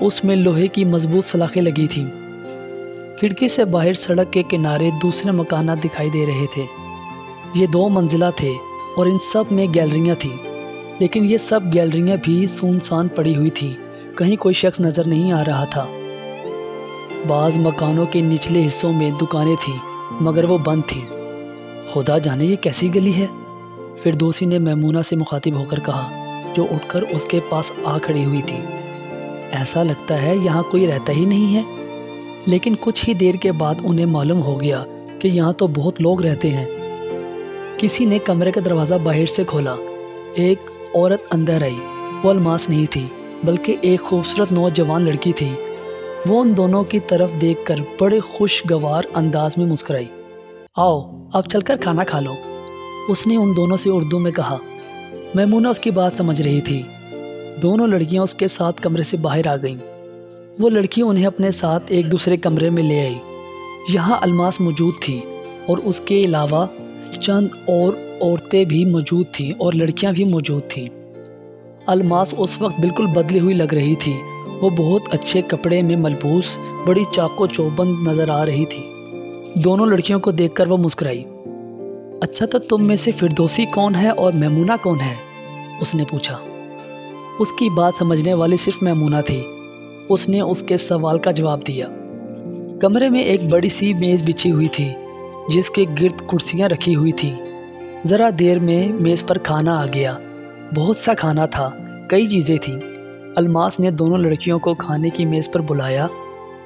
اس میں لوہے کی مضبوط سلاخیں لگی تھیں۔ کھڑکی سے باہر سڑک کے کنارے دوسرے مکانات دکھائی دے رہے تھے۔ یہ 2 منزلہ تھے اور ان سب میں گیلریاں تھیں، لیکن یہ سب گیلریاں بھی سنسان پڑی ہوئی تھیں، کہیں کوئی شخص نظر نہیں آ رہا تھا۔ بعض مکانوں کے نچلے حصوں میں دکانیں تھیں، مگر وہ بند تھیں۔ خدا جانے یہ کیسی گلی ہے، فردوسی نے میمونہ سے مخاطب ہو کر کہا، جو اٹھ کر اس کے پاس آ کھڑی ہوئی تھی۔ ایسا لگتا ہے یہاں کوئی رہتا ہی نہیں ہے، لیکن کچھ ہی دیر کے بعد انہیں معلوم ہو گیا کہ یہاں تو بہت لوگ رہتے ہیں۔ کسی نے کمرے کا دروازہ باہر سے کھولا۔ ایک عورت اندر آئی۔ وہ الماس نہیں تھی، بلکہ ایک خوبصورت نوجوان لڑکی تھی۔ وہ ان دونوں کی طرف دیکھ کر بڑے خوشگوار انداز میں مسکرائی۔ آؤ اب چل کر کھانا کھا لو، اس نے ان دونوں سے اردو میں کہا۔ میمونہ اس کی بات سمجھ رہی تھی۔ دونوں لڑکیاں اس کے ساتھ کمرے سے باہر آ گئیں۔ وہ لڑکی انہیں اپنے ساتھ ایک دوسرے کمرے میں لے آئی۔ یہاں الماس موجود تھی اور اس کے علاوہ چند اور عورتیں بھی موجود تھیں اور لڑکیاں بھی موجود تھیں۔ الماس اس وقت بالکل بدلی ہوئی لگ رہی تھی۔ وہ بہت اچھے کپڑے میں ملبوس بڑی چاق و چوبند نظر آ رہی تھی۔ دونوں لڑکیوں کو دیکھ کر وہ مسکرائی۔ اچھا تو تم میں سے فردوسی کون ہے اور میمونہ کون ہے؟ اس نے پوچھا۔ اس کی بات سمجھنے والی صرف میمونہ تھی۔ اس نے اس کے سوال کا جواب دیا۔ کمرے میں ایک بڑی سی میز بچھی ہوئی تھی، جس کے گرد کرسیاں رکھی ہوئی تھیں۔ ذرا دیر میں میز پر کھانا آ گیا۔ بہت سا کھانا تھا، کئی چیزیں تھیں۔ الماس نے دونوں لڑکیوں کو کھانے کی میز پر بلایا۔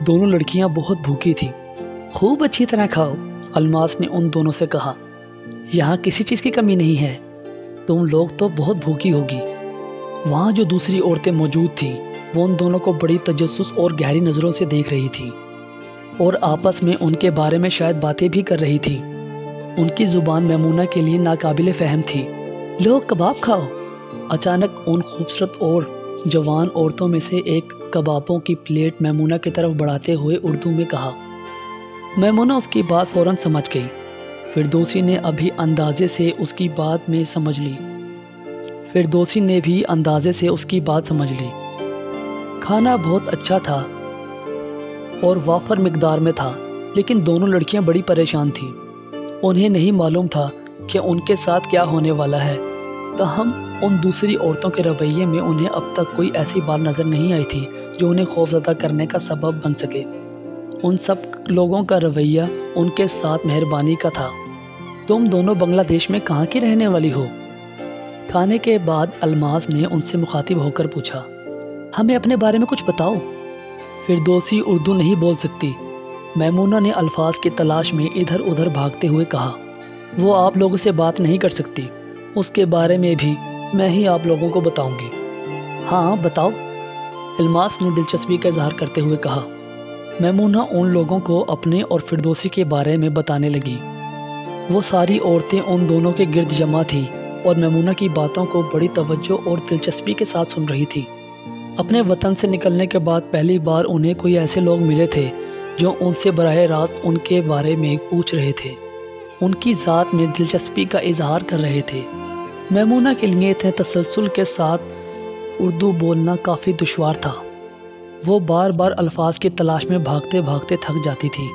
دونوں لڑکیاں بہت بھوکی تھیں۔ خوب اچھی طرح کھاؤ، الماس نے ان دونوں سے کہا۔ یہاں کسی چیز کی کمی نہیں ہے، تم لوگ تو بہت بھوکی ہوگی۔ وہاں جو دوسری عورتیں موجود تھیں وہ ان دونوں کو بڑی تجسس اور گہری نظروں سے دیکھ رہی تھیں اور آپس میں ان کے بارے میں شاید باتیں بھی کر رہی تھیں۔ ان کی زبان میمونہ کے لیے ناقابل فہم تھی۔ لو کباب کھاؤ، اچانک ان خوبصورت اور جوان عورتوں میں سے ایک کبابوں کی پلیٹ میمونہ کی طرف بڑھاتے ہوئے اردو میں کہا۔ میمونہ اس کی بات فوراً سمجھ گئی۔ فردوسی نے ابھی اندازے سے اس کی بات میں سمجھ لی۔ فردوسی نے بھی اندازے سے اس کی بات سمجھ لی۔ کھانا بہت اچھا تھا اور وافر مقدار میں تھا، لیکن دونوں لڑکیاں بڑی پریشان تھیں۔ انہیں نہیں معلوم تھا کہ ان کے ساتھ کیا ہونے والا ہے، تاہم ان دوسری عورتوں کے رویے میں انہیں اب تک کوئی ایسی بات نظر نہیں آئی تھی جو انہیں خوفزدہ کرنے کا سبب بن سکے۔ ان سب لوگوں کا رویہ ان کے ساتھ مہربانی کا تھا۔ تم دونوں بنگلہ دیش میں کہاں کی رہنے والی ہو؟ کھانے کے بعد الماس نے ان سے مخاطب ہو کر پوچھا۔ ہمیں اپنے بارے میں کچھ بتاؤ۔ فردوسی اردو نہیں بول سکتی۔ میمونہ نے الفاظ کی تلاش میں ادھر ادھر بھاگتے ہوئے کہا۔ وہ آپ لوگوں سے بات نہیں کر سکتی، اس کے بارے میں بھی میں ہی آپ لوگوں کو بتاؤں گی۔ ہاں بتاؤ، الماس نے دلچسپی کا اظہار کرتے ہوئے کہا۔ میمونہ ان لوگوں کو اپنے اور فردوسی کے بارے میں بتانے لگی۔ وہ ساری عورتیں ان دونوں کے گرد جمع تھیں اور میمونہ کی باتوں کو بڑی توجہ اور دلچسپی کے ساتھ سن رہی تھی۔ اپنے وطن سے نکلنے کے بعد پہلی بار انہیں کوئی ایسے لوگ ملے تھے جو ان سے براہ راست ان کے بارے میں پوچھ رہے تھے، ان کی ذات میں دلچسپی کا اظہار کر رہے تھے۔ میمونہ کے لیے اتنے تسلسل کے ساتھ اردو بولنا کافی دشوار تھا۔ وہ بار بار الفاظ کی تلاش میں بھاگتے بھاگتے تھک جاتی تھی،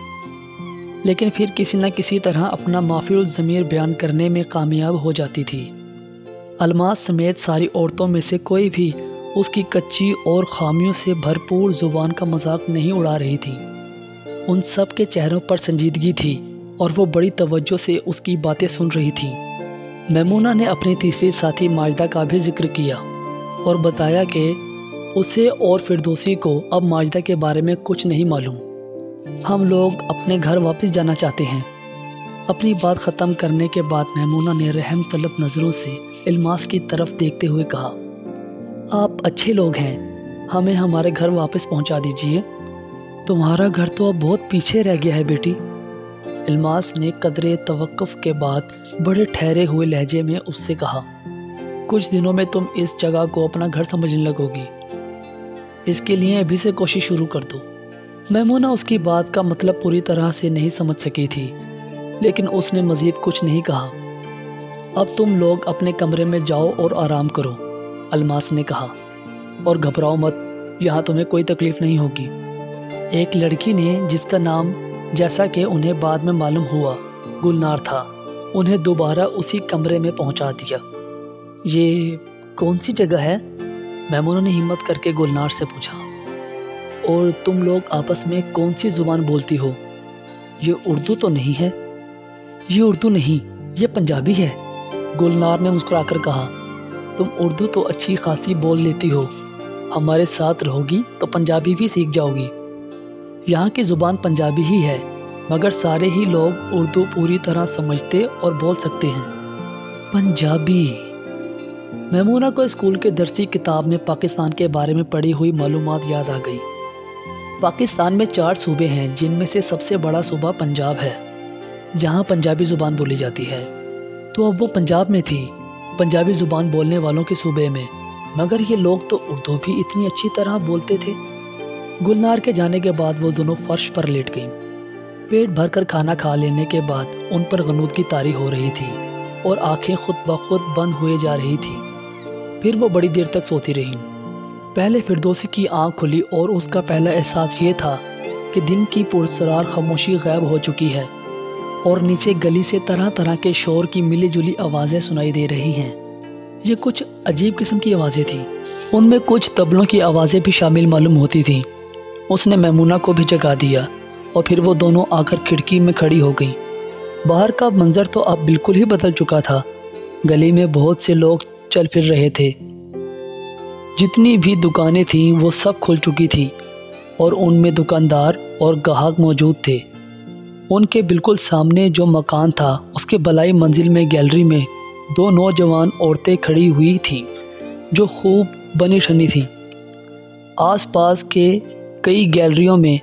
لیکن پھر کسی نہ کسی طرح اپنا مافی الضمیر بیان کرنے میں کامیاب ہو جاتی تھی۔ الماس سمیت ساری عورتوں میں سے کوئی بھی اس کی کچی اور خامیوں سے بھرپور زبان کا مذاق نہیں اڑا رہی تھی۔ ان سب کے چہروں پر سنجیدگی تھی اور وہ بڑی توجہ سے اس کی باتیں سن رہی تھیں۔ میمونہ نے اپنی تیسری ساتھی ماجدہ کا بھی ذکر کیا اور بتایا کہ اسے اور فردوسی کو اب ماجدہ کے بارے میں کچھ نہیں معلوم۔ ہم لوگ اپنے گھر واپس جانا چاہتے ہیں۔ اپنی بات ختم کرنے کے بعد میمونہ نے رحم طلب نظروں سے الماس کی طرف دیکھتے ہوئے کہا، آپ اچھے لوگ ہیں، ہمیں ہمارے گھر واپس پہنچا دیجیے۔ تمہارا گھر تو اب بہت پیچھے رہ گیا ہے بیٹی، الماس نے قدرے توقف کے بعد بڑے ٹھہرے ہوئے لہجے میں اس سے کہا۔ کچھ دنوں میں تم اس جگہ کو اپنا گھر سمجھنے لگو گی، اس کے لیے ابھی سے کوشش شروع کر دو۔ میمونہ اس کی بات کا مطلب پوری طرح سے نہیں سمجھ سکی تھی، لیکن اس نے مزید کچھ نہیں کہا۔ اب تم لوگ اپنے کمرے میں جاؤ اور آرام کرو، الماس نے کہا، اور گھبراؤ مت، یہاں تمہیں کوئی تکلیف نہیں ہوگی۔ ایک لڑکی نے، جس کا نام جیسا کہ انہیں بعد میں معلوم ہوا گلنار تھا، انہیں دوبارہ اسی کمرے میں پہنچا دیا۔ یہ کون سی جگہ ہے؟ میمونہ نے ہمت کر کے گلنار سے پوچھا۔ اور تم لوگ آپس میں کون سی زبان بولتی ہو؟ یہ اردو تو نہیں ہے؟ یہ اردو نہیں، یہ پنجابی ہے، گلنار نے مسکرا کر کہا۔ تم اردو تو اچھی خاصی بول لیتی ہو، ہمارے ساتھ رہو گی تو پنجابی بھی سیکھ جاؤ گی۔ یہاں کی زبان پنجابی ہی ہے، مگر سارے ہی لوگ اردو پوری طرح سمجھتے اور بول سکتے ہیں۔ پنجابی۔ میمونہ کو اسکول کے درسی کتاب میں پاکستان کے بارے میں پڑھی ہوئی معلومات یاد آ گئی۔ پاکستان میں 4 صوبے ہیں، جن میں سے سب سے بڑا صوبہ پنجاب ہے، جہاں پنجابی زبان بولی جاتی ہے۔ تو اب وہ پنجاب میں تھی، پنجابی زبان بولنے والوں کے صوبے میں، مگر یہ لوگ تو اردو بھی اتنی اچھی طرح بولتے تھے۔ گلنار کے جانے کے بعد وہ دونوں فرش پر لیٹ گئیں۔ پیٹ بھر کر کھانا کھا لینے کے بعد ان پر غنودگی طاری ہو رہی تھی اور آنکھیں خود بخود بند ہوئے جا رہی تھی۔ پھر وہ بڑی دیر تک سوتی رہیں۔ پہلے فردوسی کی آنکھ کھلی اور اس کا پہلا احساس یہ تھا کہ دن کی پراسرار خاموشی غائب ہو چکی ہے اور نیچے گلی سے طرح طرح کے شور کی ملی جلی آوازیں سنائی دے رہی ہیں۔ یہ کچھ عجیب قسم کی آوازیں تھیں، ان میں کچھ طبلوں کی آوازیں بھی شامل معلوم ہوتی تھیں۔ اس نے میمونہ کو بھی جگا دیا اور پھر وہ دونوں آ کر کھڑکی میں کھڑی ہو گئیں۔ باہر کا منظر تو اب بالکل ہی بدل چکا تھا۔ گلی میں بہت سے لوگ چل پھر رہے تھے، جتنی بھی دکانیں تھیں وہ سب کھل چکی تھیں اور ان میں دکاندار اور گاہک موجود تھے۔ ان کے بالکل سامنے جو مکان تھا، اس کے بالائی منزل میں گیلری میں 2 نوجوان عورتیں کھڑی ہوئی تھیں جو خوب بنی ٹھنی تھیں۔ آس پاس کے کئی گیلریوں میں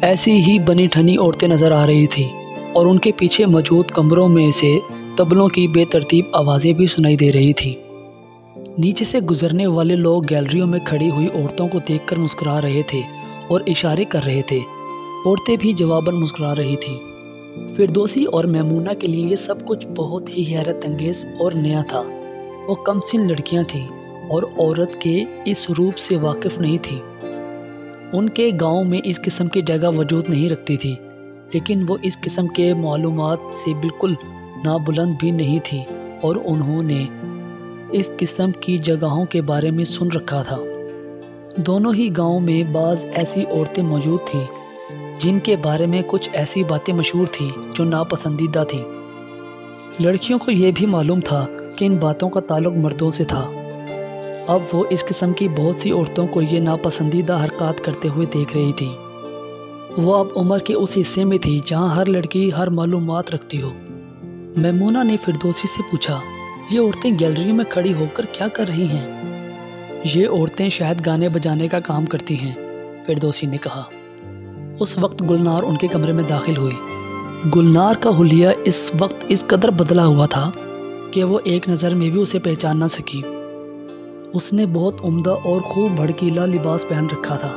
ایسی ہی بنی ٹھنی عورتیں نظر آ رہی تھیں اور ان کے پیچھے موجود کمروں میں سے طبلوں کی بے ترتیب آوازیں بھی سنائی دے رہی تھیں۔ نیچے سے گزرنے والے لوگ گیلریوں میں کھڑی ہوئی عورتوں کو دیکھ کر مسکرا رہے تھے اور اشارے کر رہے تھے۔ عورتیں بھی جواباً مسکرا رہی تھیں۔ فردوسی اور میمونہ کے لیے یہ سب کچھ بہت ہی حیرت انگیز اور نیا تھا۔ وہ کم سن لڑکیاں تھیں اور عورت کے اس روپ سے واقف نہیں تھیں۔ ان کے گاؤں میں اس قسم کی جگہ وجود نہیں رکھتی تھی، لیکن وہ اس قسم کے معلومات سے بالکل نابلند بھی نہیں تھی اور انہوں نے اس قسم کی جگہوں کے بارے میں سن رکھا تھا۔ دونوں ہی گاؤں میں بعض ایسی عورتیں موجود تھیں جن کے بارے میں کچھ ایسی باتیں مشہور تھیں جو ناپسندیدہ تھیں۔ لڑکیوں کو یہ بھی معلوم تھا کہ ان باتوں کا تعلق مردوں سے تھا۔ اب وہ اس قسم کی بہت سی عورتوں کو یہ ناپسندیدہ حرکات کرتے ہوئے دیکھ رہی تھی۔ وہ اب عمر کے اس حصے میں تھی جہاں ہر لڑکی ہر معلومات رکھتی ہو۔ میمونہ نے فردوسی سے پوچھا، یہ عورتیں گیلری میں کھڑی ہو کر کیا کر رہی ہیں؟ یہ عورتیں شاید گانے بجانے کا کام کرتی ہیں، فردوسی نے کہا۔ اس وقت گلنار ان کے کمرے میں داخل ہوئی۔ گلنار کا حلیہ اس وقت اس قدر بدلا ہوا تھا کہ وہ ایک نظر میں بھی اسے پہچان نہ سکی۔ اس نے بہت عمدہ اور خوب بھڑکیلا لباس پہن رکھا تھا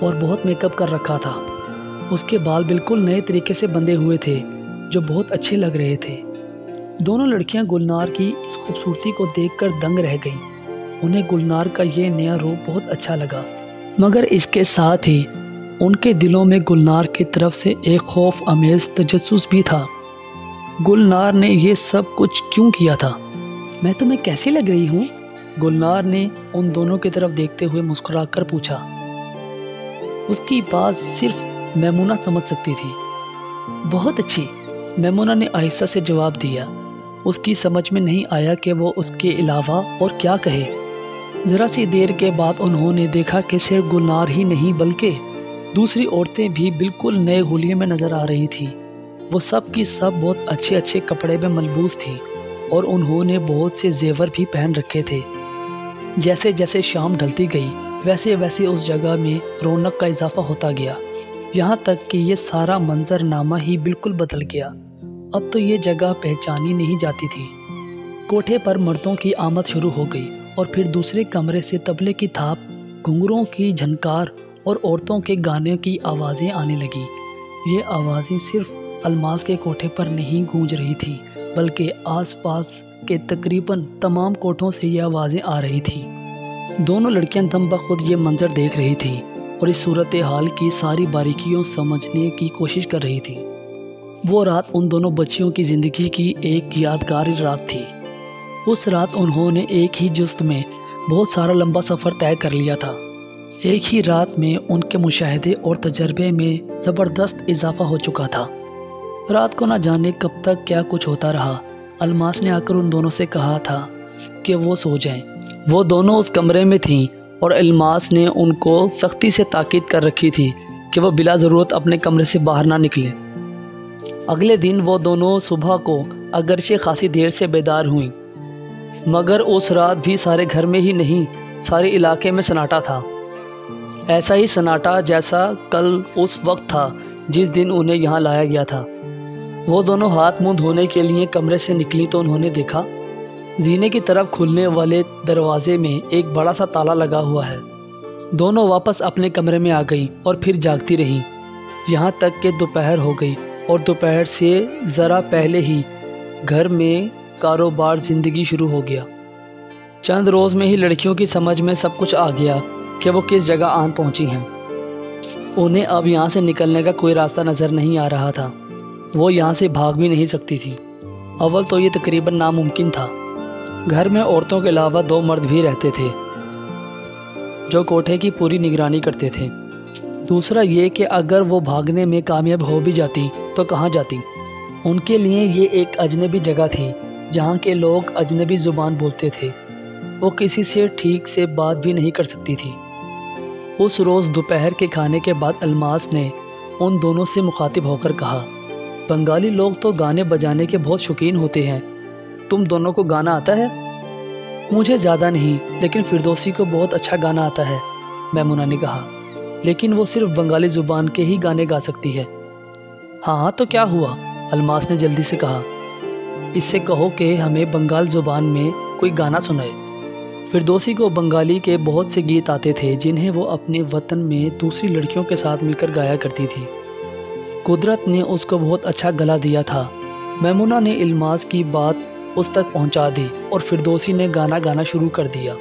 اور بہت میک اپ کر رکھا تھا۔ اس کے بال بالکل نئے طریقے سے بندھے ہوئے تھے جو بہت اچھے لگ رہے تھے۔ دونوں لڑکیاں گلنار کی اس خوبصورتی کو دیکھ کر دنگ رہ گئیں۔ انہیں گلنار کا یہ نیا روپ بہت اچھا لگا، مگر اس کے ساتھ ہی ان کے دلوں میں گلنار کی طرف سے ایک خوف آمیز تجسس بھی تھا۔ گلنار نے یہ سب کچھ کیوں کیا تھا؟ میں تمہیں کیسی لگ رہی ہوں؟ گلنار نے ان دونوں کی طرف دیکھتے ہوئے مسکرا کر پوچھا۔ اس کی بات صرف میمونہ سمجھ سکتی تھی۔ بہت اچھی، میمونہ نے آہستہ سے جواب دیا۔ اس کی سمجھ میں نہیں آیا کہ وہ اس کے علاوہ اور کیا کہے۔ ذرا سی دیر کے بعد انہوں نے دیکھا کہ صرف گلنار ہی نہیں بلکہ دوسری عورتیں بھی بالکل نئے حلیے میں نظر آ رہی تھیں۔ وہ سب کی سب بہت اچھے اچھے کپڑے میں ملبوس تھیں اور انہوں نے بہت سے زیور بھی پہن رکھے تھے۔ جیسے جیسے شام ڈھلتی گئی ویسے ویسے اس جگہ میں رونق کا اضافہ ہوتا گیا، یہاں تک کہ یہ سارا منظر نامہ ہی بالکل بدل گیا۔ اب تو یہ جگہ پہچانی نہیں جاتی تھی۔ کوٹھے پر مردوں کی آمد شروع ہو گئی اور پھر دوسرے کمرے سے طبلے کی تھاپ، گھنگروں کی جھنکار اور عورتوں کے گانے کی آوازیں آنے لگیں۔ یہ آوازیں صرف الماس کے کوٹھے پر نہیں گونج رہی تھیں بلکہ آس پاس کے تقریباً تمام کوٹھوں سے یہ آوازیں آ رہی تھیں۔ دونوں لڑکیاں دم بخود یہ منظر دیکھ رہی تھیں اور اس صورتحال کی ساری باریکیوں سمجھنے کی کوشش کر رہی تھی۔ وہ رات ان دونوں بچیوں کی زندگی کی ایک یادگار رات تھی۔ اس رات انہوں نے ایک ہی جست میں بہت سارا لمبا سفر طے کر لیا تھا۔ ایک ہی رات میں ان کے مشاہدے اور تجربے میں زبردست اضافہ ہو چکا تھا۔ رات کو نہ جانے کب تک کیا کچھ ہوتا رہا۔ الماس نے آ کر ان دونوں سے کہا تھا کہ وہ سو جائیں۔ وہ دونوں اس کمرے میں تھیں اور الماس نے ان کو سختی سے تاکید کر رکھی تھی کہ وہ بلا ضرورت اپنے کمرے سے باہر نہ نکلیں۔ اگلے دن وہ دونوں صبح کو اگرچہ خاصی دیر سے بیدار ہوئیں، مگر اس رات بھی سارے گھر میں ہی نہیں، سارے علاقے میں سناٹا تھا۔ ایسا ہی سناٹا جیسا کل اس وقت تھا جس دن انہیں یہاں لایا گیا تھا۔ وہ دونوں ہاتھ منہ دھونے کے لیے کمرے سے نکلی تو انہوں نے دیکھا زینے کی طرف کھلنے والے دروازے میں ایک بڑا سا تالا لگا ہوا ہے۔ دونوں واپس اپنے کمرے میں آ گئیں اور پھر جاگتی رہیں، یہاں تک کہ دوپہر ہو گئی اور دوپہر سے ذرا پہلے ہی گھر میں کاروبار زندگی شروع ہو گیا۔ چند روز میں ہی لڑکیوں کی سمجھ میں سب کچھ آ گیا کہ وہ کس جگہ آن پہنچی ہیں۔ انہیں اب یہاں سے نکلنے کا کوئی راستہ نظر نہیں آ رہا تھا۔ وہ یہاں سے بھاگ بھی نہیں سکتی تھی۔ اول تو یہ تقریباً ناممکن تھا۔ گھر میں عورتوں کے علاوہ 2 مرد بھی رہتے تھے جو کوٹھے کی پوری نگرانی کرتے تھے۔ دوسرا یہ کہ اگر وہ بھاگنے میں کامیاب ہو بھی جاتی تو کہاں جاتی؟ ان کے لیے یہ ایک اجنبی جگہ تھی جہاں کے لوگ اجنبی زبان بولتے تھے۔ وہ کسی سے ٹھیک سے بات بھی نہیں کر سکتی تھی۔ اس روز دوپہر کے کھانے کے بعد الماس نے ان دونوں سے مخاطب ہو کر کہا، بنگالی لوگ تو گانے بجانے کے بہت شوقین ہوتے ہیں، تم دونوں کو گانا آتا ہے؟ مجھے زیادہ نہیں، لیکن فردوسی کو بہت اچھا گانا آتا ہے، میمونہ نے کہا، لیکن وہ صرف بنگالی زبان کے ہی گانے گا سکتی ہے۔ ہاں تو کیا ہوا؟ الماس نے جلدی سے کہا، اس سے کہو کہ ہمیں بنگال زبان میں کوئی گانا سنائے۔ فردوسی کو بنگالی کے بہت سے گیت آتے تھے جنہیں وہ اپنے وطن میں دوسری لڑکیوں کے ساتھ مل کر گایا کرتی تھی۔ قدرت نے اس کو بہت اچھا گلا دیا تھا۔ میمونہ نے الماس کی بات اس تک پہنچا دی اور فردوسی نے گانا گانا شروع کر دیا۔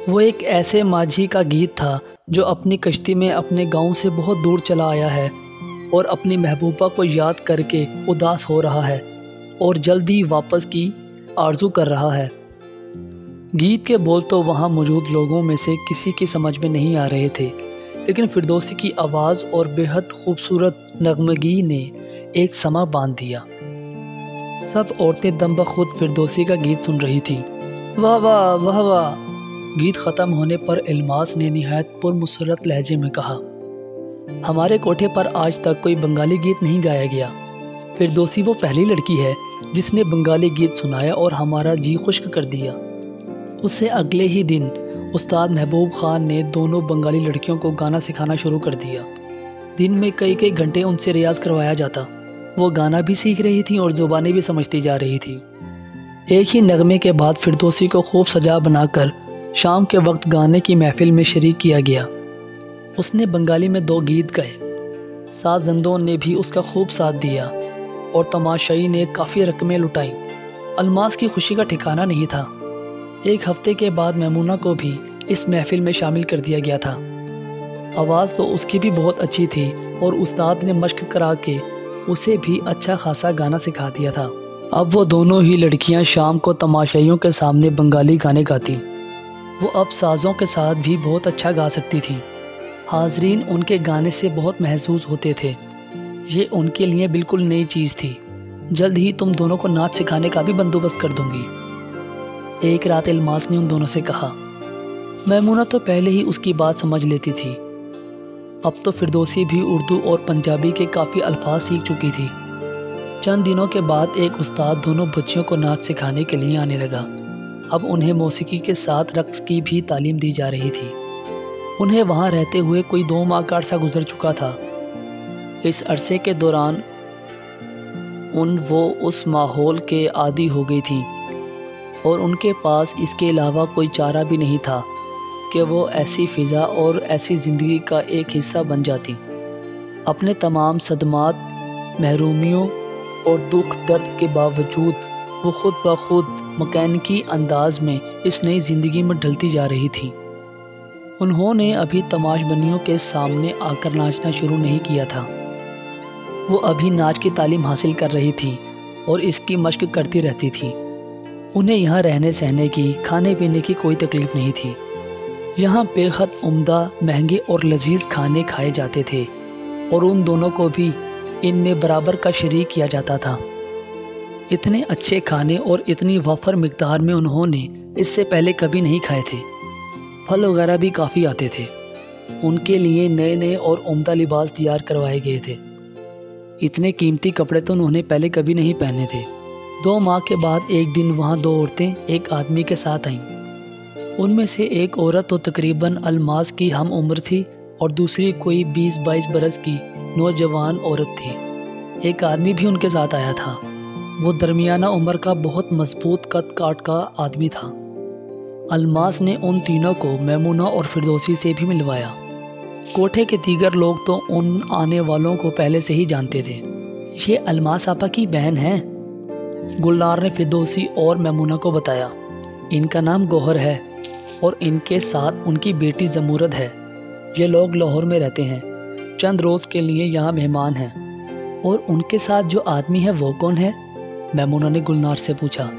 وہ ایک ایسے ماجھی کا گیت تھا جو اپنی کشتی میں اپنے گاؤں سے بہت دور چلا آیا ہے اور اپنی محبوبہ کو یاد کر کے اداس ہو رہا ہے اور جلدی واپس کی آرزو کر رہا ہے۔ گیت کے بول تو وہاں موجود لوگوں میں سے کسی کی سمجھ میں نہیں آ رہے تھے، لیکن فردوسی کی آواز اور بے حد خوبصورت نغمگی نے ایک سما باندھ دیا۔ سب عورتیں دم بخود فردوسی کا گیت سن رہی تھیں۔ واہ واہ واہ واہ! گیت ختم ہونے پر الماس نے نہایت پرمسرت لہجے میں کہا، ہمارے کوٹھے پر آج تک کوئی بنگالی گیت نہیں گایا گیا۔ فردوسی وہ پہلی لڑکی ہے جس نے بنگالی گیت سنایا اور ہمارا جی خشک کر دیا۔ اسے اگلے ہی دن استاد محبوب خان نے دونوں بنگالی لڑکیوں کو گانا سکھانا شروع کر دیا۔ دن میں کئی گھنٹے ان سے ریاض کروایا جاتا۔ وہ گانا بھی سیکھ رہی تھیں اور زبانیں بھی سمجھتی جا رہی تھی۔ ایک ہی نغمے کے بعد فردوسی کو خوب سجا بنا کر شام کے وقت گانے کی محفل میں شریک کیا گیا۔ اس نے بنگالی میں 2 گیت گائے۔ سازندوں نے بھی اس کا خوب ساتھ دیا اور تماشائی نے کافی رقمیں لٹائیں۔ الماس کی خوشی کا ٹھکانہ نہیں تھا۔ ایک ہفتے کے بعد میمونہ کو بھی اس محفل میں شامل کر دیا گیا تھا۔ آواز تو اس کی بھی بہت اچھی تھی اور استاد نے مشق کرا کے اسے بھی اچھا خاصا گانا سکھا دیا تھا۔ اب وہ دونوں ہی لڑکیاں شام کو تماشائیوں کے سامنے بنگالی گانے گاتی۔ وہ اب سازوں کے ساتھ بھی بہت اچھا گا سکتی تھیں۔ حاضرین ان کے گانے سے بہت محظوظ ہوتے تھے۔ یہ ان کے لیے بالکل نئی چیز تھی۔ جلد ہی تم دونوں کو نعت سکھانے کا بھی بندوبست کر دوں گی، ایک رات الماس نے ان دونوں سے کہا۔ میمونہ تو پہلے ہی اس کی بات سمجھ لیتی تھی۔ اب تو فردوسی بھی اردو اور پنجابی کے کافی الفاظ سیکھ چکی تھی۔ چند دنوں کے بعد ایک استاد دونوں بچیوں کو نعت سکھانے کے لیے آنے لگا۔ اب انہیں موسیقی کے ساتھ رقص کی بھی تعلیم دی جا رہی تھی۔ انہیں وہاں رہتے ہوئے کوئی 2 ماہ کا عرصہ گزر چکا تھا۔ اس عرصے کے دوران وہ اس ماحول کے عادی ہو گئی تھیں اور ان کے پاس اس کے علاوہ کوئی چارہ بھی نہیں تھا کہ وہ ایسی فضا اور ایسی زندگی کا ایک حصہ بن جاتی۔ اپنے تمام صدمات، محرومیوں اور دکھ درد کے باوجود وہ خود بخود مکینکی انداز میں اس نئی زندگی میں ڈھلتی جا رہی تھی۔ انہوں نے ابھی تماش بینیوں کے سامنے آ کر ناچنا شروع نہیں کیا تھا۔ وہ ابھی ناچ کی تعلیم حاصل کر رہی تھی اور اس کی مشق کرتی رہتی تھی۔ انہیں یہاں رہنے سہنے کی، کھانے پینے کی کوئی تکلیف نہیں تھی۔ یہاں بے حد عمدہ، مہنگے اور لذیذ کھانے کھائے جاتے تھے اور ان دونوں کو بھی ان میں برابر کا شریک کیا جاتا تھا۔ اتنے اچھے کھانے اور اتنی وافر مقدار میں انہوں نے اس سے پہلے کبھی نہیں کھائے تھے۔ پھل وغیرہ بھی کافی آتے تھے۔ ان کے لیے نئے نئے اور عمدہ لباس تیار کروائے گئے تھے۔ اتنے قیمتی کپڑے تو انہوں نے پہلے کبھی نہیں پہنے تھے۔ 2 ماہ کے بعد ایک دن وہاں 2 عورتیں ایک آدمی کے ساتھ آئیں۔ ان میں سے ایک عورت تو تقریباً الماس کی ہم عمر تھی اور دوسری کوئی 20-22 برس کی نوجوان عورت تھی۔ ایک آدمی بھی ان کے ساتھ آیا تھا۔ وہ درمیانہ عمر کا بہت مضبوط قد کاٹ کا آدمی تھا۔ الماس نے ان تینوں کو میمونہ اور فردوسی سے بھی ملوایا۔ کوٹھے کے دیگر لوگ تو ان آنے والوں کو پہلے سے ہی جانتے تھے۔ یہ الماس آپا کی بہن ہے، گلنار نے فردوسی اور میمونہ کو بتایا۔ ان کا نام گوہر ہے اور ان کے ساتھ ان کی بیٹی زمورد ہے۔ یہ لوگ لاہور میں رہتے ہیں، چند روز کے لیے یہاں مہمان ہیں۔ اور ان کے ساتھ جو آدمی ہے وہ کون ہے؟ میمونہ نے گلنار سے پوچھا۔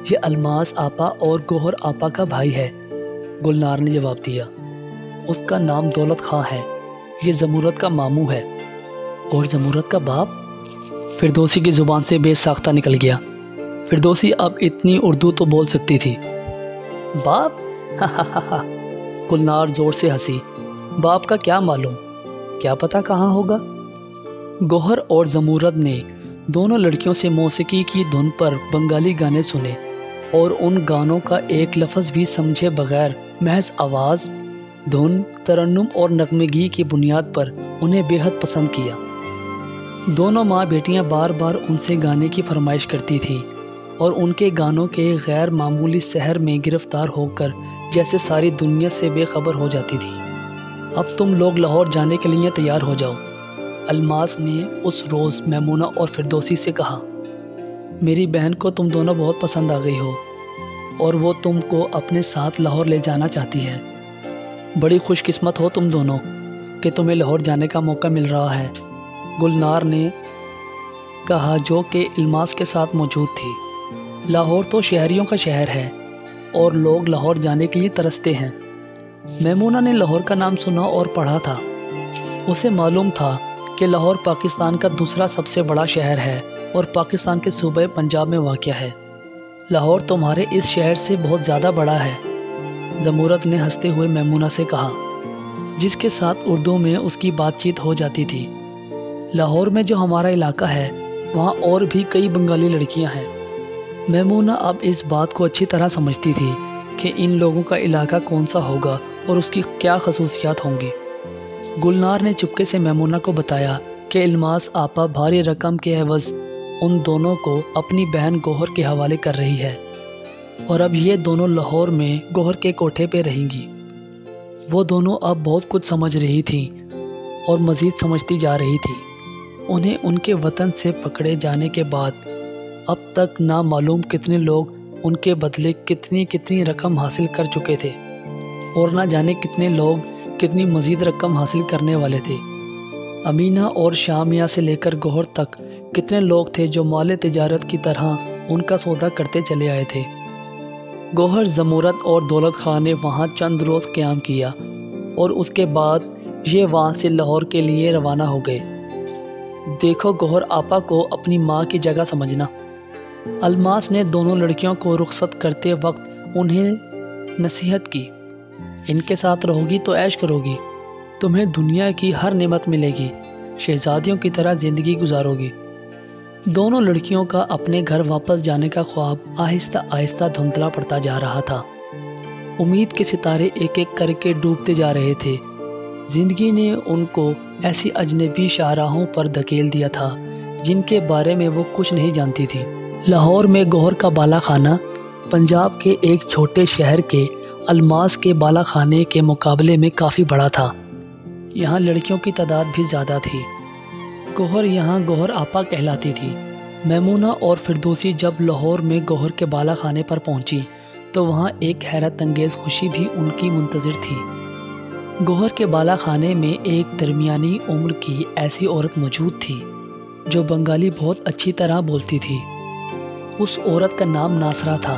یہ الماس آپا اور گوہر آپا کا بھائی ہے، گلنار نے جواب دیا۔ اس کا نام دولت خاں ہے، یہ زمورد کا ماموں ہے۔ اور زمورد کا باپ؟ فردوسی کی زبان سے بے ساختہ نکل گیا۔ فردوسی اب اتنی اردو تو بول سکتی تھی۔ باپ؟ گلنار زور سے ہنسی۔ باپ کا کیا معلوم، کیا پتہ کہاں ہوگا؟ گوہر اور زمورد نے دونوں لڑکیوں سے موسیقی کی دھن پر بنگالی گانے سنے اور ان گانوں کا ایک لفظ بھی سمجھے بغیر محض آواز، دھن، ترنم اور نغمگی کی بنیاد پر انہیں بے حد پسند کیا۔ دونوں ماں بیٹیاں بار بار ان سے گانے کی فرمائش کرتی تھی اور ان کے گانوں کے غیر معمولی سحر میں گرفتار ہو کر جیسے ساری دنیا سے بے خبر ہو جاتی تھی۔ اب تم لوگ لاہور جانے کے لیے تیار ہو جاؤ، الماس نے اس روز میمونہ اور فردوسی سے کہا۔ میری بہن کو تم دونوں بہت پسند آ گئی ہو اور وہ تم کو اپنے ساتھ لاہور لے جانا چاہتی ہے۔ بڑی خوش قسمت ہو تم دونوں کہ تمہیں لاہور جانے کا موقع مل رہا ہے، گلنار نے کہا جو کہ الماس کے ساتھ موجود تھی۔ لاہور تو شہریوں کا شہر ہے اور لوگ لاہور جانے کے لیے ترستے ہیں۔ میمونہ نے لاہور کا نام سنا اور پڑھا تھا۔ اسے معلوم تھا کہ لاہور پاکستان کا دوسرا سب سے بڑا شہر ہے اور پاکستان کے صوبہ پنجاب میں واقع ہے۔ لاہور تمہارے اس شہر سے بہت زیادہ بڑا ہے، زمورد نے ہنستے ہوئے میمونہ سے کہا، جس کے ساتھ اردو میں اس کی بات چیت ہو جاتی تھی۔ لاہور میں جو ہمارا علاقہ ہے وہاں اور بھی کئی بنگالی لڑکیاں ہیں۔ میمونہ اب اس بات کو اچھی طرح سمجھتی تھی کہ ان لوگوں کا علاقہ کون سا ہوگا اور اس کی کیا خصوصیات ہوں گی۔ گلنار نے چپکے سے میمونہ کو بتایا کہ الماس آپا بھاری رقم کے عوض ان دونوں کو اپنی بہن گوہر کے حوالے کر رہی ہے اور اب یہ دونوں لاہور میں گوہر کے کوٹھے پہ رہیں گی۔ وہ دونوں اب بہت کچھ سمجھ رہی تھیں اور مزید سمجھتی جا رہی تھی۔ انہیں ان کے وطن سے پکڑے جانے کے بعد اب تک نامعلوم کتنے لوگ ان کے بدلے کتنی رقم حاصل کر چکے تھے اور نہ جانے کتنے لوگ کتنی مزید رقم حاصل کرنے والے تھے۔ امینہ اور شامیہ سے لے کر گوہر تک کتنے لوگ تھے جو مال تجارت کی طرح ان کا سودا کرتے چلے آئے تھے۔ گوہر، زمورد اور دولت خان نے وہاں چند روز قیام کیا اور اس کے بعد یہ وہاں سے لاہور کے لیے روانہ ہو گئے۔ دیکھو گوہر آپا کو اپنی ماں کی جگہ سمجھنا، الماس نے دونوں لڑکیوں کو رخصت کرتے وقت انہیں نصیحت کی۔ ان کے ساتھ رہو گی تو عیش کرو گی، تمہیں دنیا کی ہر نعمت ملے گی، شہزادیوں کی طرح زندگی گزارو گی۔ دونوں لڑکیوں کا اپنے گھر واپس جانے کا خواب آہستہ آہستہ دھندلا پڑتا جا رہا تھا۔ امید کے ستارے ایک ایک کر کے ڈوبتے جا رہے تھے۔ زندگی نے ان کو ایسی اجنبی شاہراہوں پر دھکیل دیا تھا جن کے بارے میں وہ کچھ نہیں جانتی تھی۔ لاہور میں گوہر کا بالا خانہ پنجاب کے ایک چھوٹے شہر کے الماس کے بالا خانے کے مقابلے میں کافی بڑا تھا۔ یہاں لڑکیوں کی تعداد بھی زیادہ تھی۔ گوہر یہاں گوہر آپا کہلاتی تھی۔ میمونہ اور فردوسی جب لاہور میں گوہر کے بالا خانے پر پہنچی تو وہاں ایک حیرت انگیز خوشی بھی ان کی منتظر تھی۔ گوہر کے بالا خانے میں ایک درمیانی عمر کی ایسی عورت موجود تھی جو بنگالی بہت اچھی طرح بولتی تھی۔ اس عورت کا نام ناصرہ تھا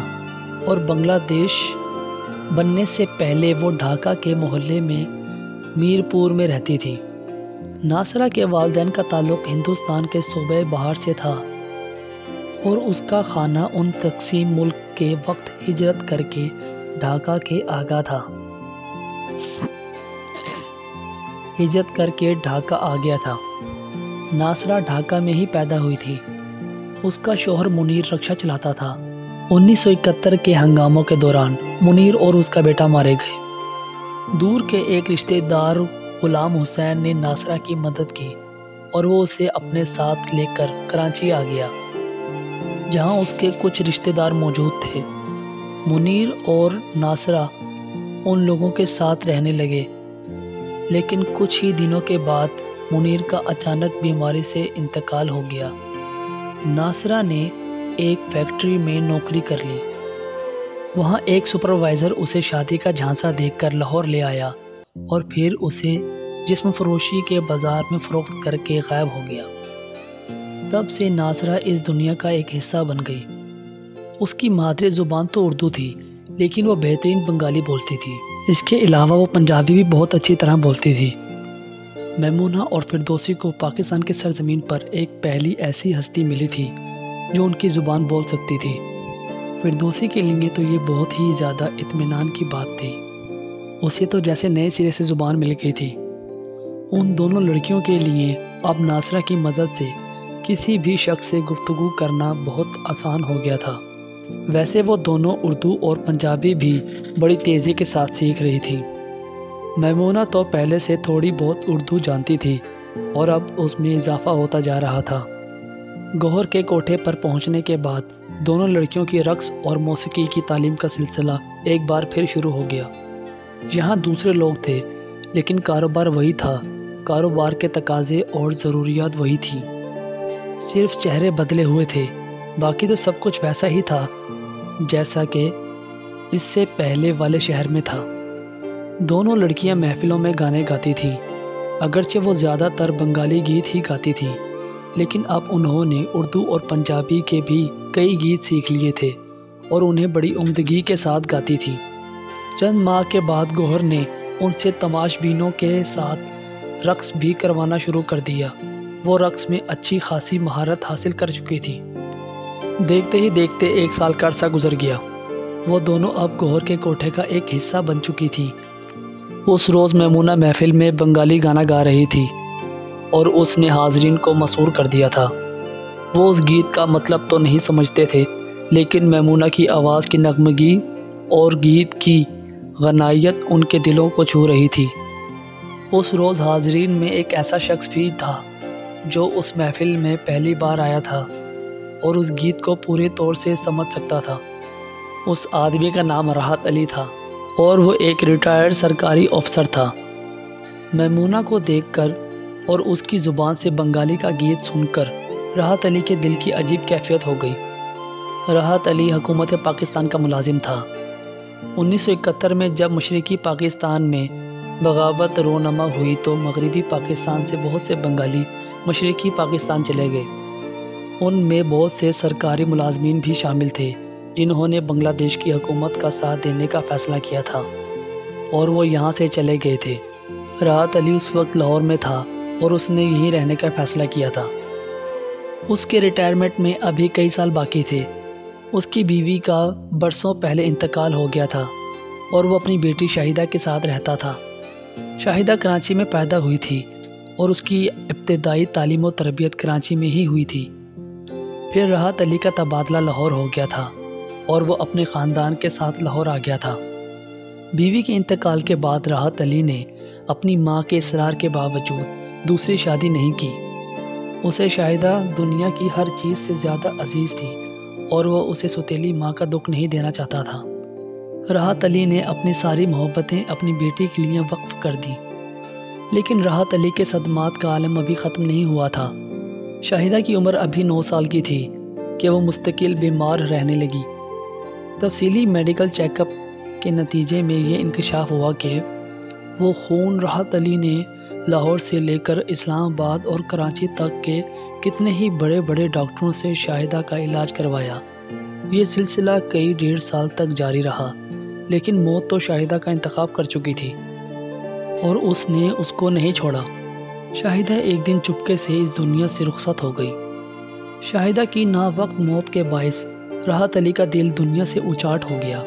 اور بنگلہ دیش بننے سے پہلے وہ ڈھاکہ کے محلے میں میر پور میں رہتی تھی۔ ناصرہ کے والدین کا تعلق ہندوستان کے صوبہ بہار سے تھا اور اس کا خانہ ان تقسیم ملک کے وقت ہجرت کر کے ڈھاکہ کے آ گیا تھا۔ ناصرہ ڈھاکہ میں ہی پیدا ہوئی تھی۔ اس کا شوہر منیر رکشہ چلاتا تھا۔ 1971 کے ہنگاموں کے دوران منیر اور اس کا بیٹا مارے گئے۔ دور کے ایک رشتہ دار غلام حسین نے ناصرہ کی مدد کی اور وہ اسے اپنے ساتھ لے کر کراچی آ گیا جہاں اس کے کچھ رشتہ دار موجود تھے۔ منیر اور ناصرہ ان لوگوں کے ساتھ رہنے لگے، لیکن کچھ ہی دنوں کے بعد منیر کا اچانک بیماری سے انتقال ہو گیا۔ ناصرہ نے ایک فیکٹری میں نوکری کر لی۔ وہاں ایک سپروائزر اسے شادی کا جھانسا دیکھ کر لاہور لے آیا اور پھر اسے جسم فروشی کے بازار میں فروخت کر کے غائب ہو گیا۔ تب سے ناصرہ اس دنیا کا ایک حصہ بن گئی۔ اس کی مادری زبان تو اردو تھی، لیکن وہ بہترین بنگالی بولتی تھی۔ اس کے علاوہ وہ پنجابی بھی بہت اچھی طرح بولتی تھی۔ میمونہ اور فردوسی کو پاکستان کی سرزمین پر ایک پہلی ایسی ہستی ملی تھی جو ان کی زبان بول سکتی تھی۔ فردوسی کے لیے تو یہ بہت ہی زیادہ اطمینان کی بات تھی۔ اسے تو جیسے نئے سرے سے زبان مل گئی تھی۔ ان دونوں لڑکیوں کے لیے اب ناصرہ کی مدد سے کسی بھی شخص سے گفتگو کرنا بہت آسان ہو گیا تھا۔ ویسے وہ دونوں اردو اور پنجابی بھی بڑی تیزی کے ساتھ سیکھ رہی تھی۔ میمونہ تو پہلے سے تھوڑی بہت اردو جانتی تھی اور اب اس میں اضافہ ہوتا جا رہا تھا۔ گوہر کے کوٹھے پر پہنچنے کے بعد دونوں لڑکیوں کی رقص اور موسیقی کی تعلیم کا سلسلہ ایک بار پھر شروع ہو گیا۔ یہاں دوسرے لوگ تھے، لیکن کاروبار وہی تھا۔ کاروبار کے تقاضے اور ضروریات وہی تھیں، صرف چہرے بدلے ہوئے تھے۔ باقی تو سب کچھ ویسا ہی تھا جیسا کہ اس سے پہلے والے شہر میں تھا۔ دونوں لڑکیاں محفلوں میں گانے گاتی تھیں، اگرچہ وہ زیادہ تر بنگالی گیت ہی گاتی تھیں، لیکن اب انہوں نے اردو اور پنجابی کے بھی کئی گیت سیکھ لیے تھے اور انہیں بڑی عمدگی کے ساتھ گاتی تھیں۔ چند ماہ کے بعد گوہر نے ان سے تماش بینوں کے ساتھ رقص بھی کروانا شروع کر دیا۔ وہ رقص میں اچھی خاصی مہارت حاصل کر چکی تھی۔ دیکھتے ہی دیکھتے 1 سال کا عرصہ گزر گیا۔ وہ دونوں اب گوہر کے کوٹھے کا ایک حصہ بن چکی تھی۔ اس روز میمونہ محفل میں بنگالی گانا گا رہی تھی اور اس نے حاضرین کو مسحور کر دیا تھا۔ وہ اس گیت کا مطلب تو نہیں سمجھتے تھے، لیکن میمونہ کی آواز کی نغمگی اور گیت کی غنائیت ان کے دلوں کو چھو رہی تھی۔ اس روز حاضرین میں ایک ایسا شخص بھی تھا جو اس محفل میں پہلی بار آیا تھا اور اس گیت کو پورے طور سے سمجھ سکتا تھا۔ اس آدمی کا نام راحت علی تھا اور وہ ایک ریٹائرڈ سرکاری افسر تھا۔ میمونہ کو دیکھ کر اور اس کی زبان سے بنگالی کا گیت سن کر راحت علی کے دل کی عجیب کیفیت ہو گئی۔ راحت علی حکومت پاکستان کا ملازم تھا۔ 1971 میں جب مشرقی پاکستان میں بغاوت رونما ہوئی تو مغربی پاکستان سے بہت سے بنگالی مشرقی پاکستان چلے گئے۔ ان میں بہت سے سرکاری ملازمین بھی شامل تھے جنہوں نے بنگلہ دیش کی حکومت کا ساتھ دینے کا فیصلہ کیا تھا اور وہ یہاں سے چلے گئے تھے۔ راحت علی اس وقت لاہور میں تھا اور اس نے یہیں رہنے کا فیصلہ کیا تھا۔ اس کے ریٹائرمنٹ میں ابھی کئی سال باقی تھے۔ اس کی بیوی کا برسوں پہلے انتقال ہو گیا تھا اور وہ اپنی بیٹی شاہدہ کے ساتھ رہتا تھا۔ شاہدہ کراچی میں پیدا ہوئی تھی اور اس کی ابتدائی تعلیم و تربیت کراچی میں ہی ہوئی تھی۔ پھر راحت علی کا تبادلہ لاہور ہو گیا تھا اور وہ اپنے خاندان کے ساتھ لاہور آ گیا تھا۔ بیوی کے انتقال کے بعد راحت علی نے اپنی ماں کے اصرار کے باوجود دوسری شادی نہیں کی۔ اسے شاہدہ دنیا کی ہر چیز سے زیادہ عزیز تھی اور وہ اسے سوتیلی ماں کا دکھ نہیں دینا چاہتا تھا۔ راحت علی نے اپنی ساری محبتیں اپنی بیٹی کے لیے وقف کر دی، لیکن راحت علی کے صدمات کا عالم ابھی ختم نہیں ہوا تھا۔ شاہدہ کی عمر ابھی 9 سال کی تھی کہ وہ مستقل بیمار رہنے لگی۔ تفصیلی میڈیکل چیک اپ کے نتیجے میں یہ انکشاف ہوا کہ وہ خون راحت علی نے لاہور سے لے کر اسلام آباد اور کراچی تک کے کتنے ہی بڑے بڑے ڈاکٹروں سے شاہدہ کا علاج کروایا۔ یہ سلسلہ کئی 1.5 سال تک جاری رہا، لیکن موت تو شاہدہ کا انتخاب کر چکی تھی اور اس نے اس کو نہیں چھوڑا۔ شاہدہ ایک دن چپکے سے اس دنیا سے رخصت ہو گئی۔ شاہدہ کی ناوقت موت کے باعث راحت علی کا دل دنیا سے اچاٹ ہو گیا۔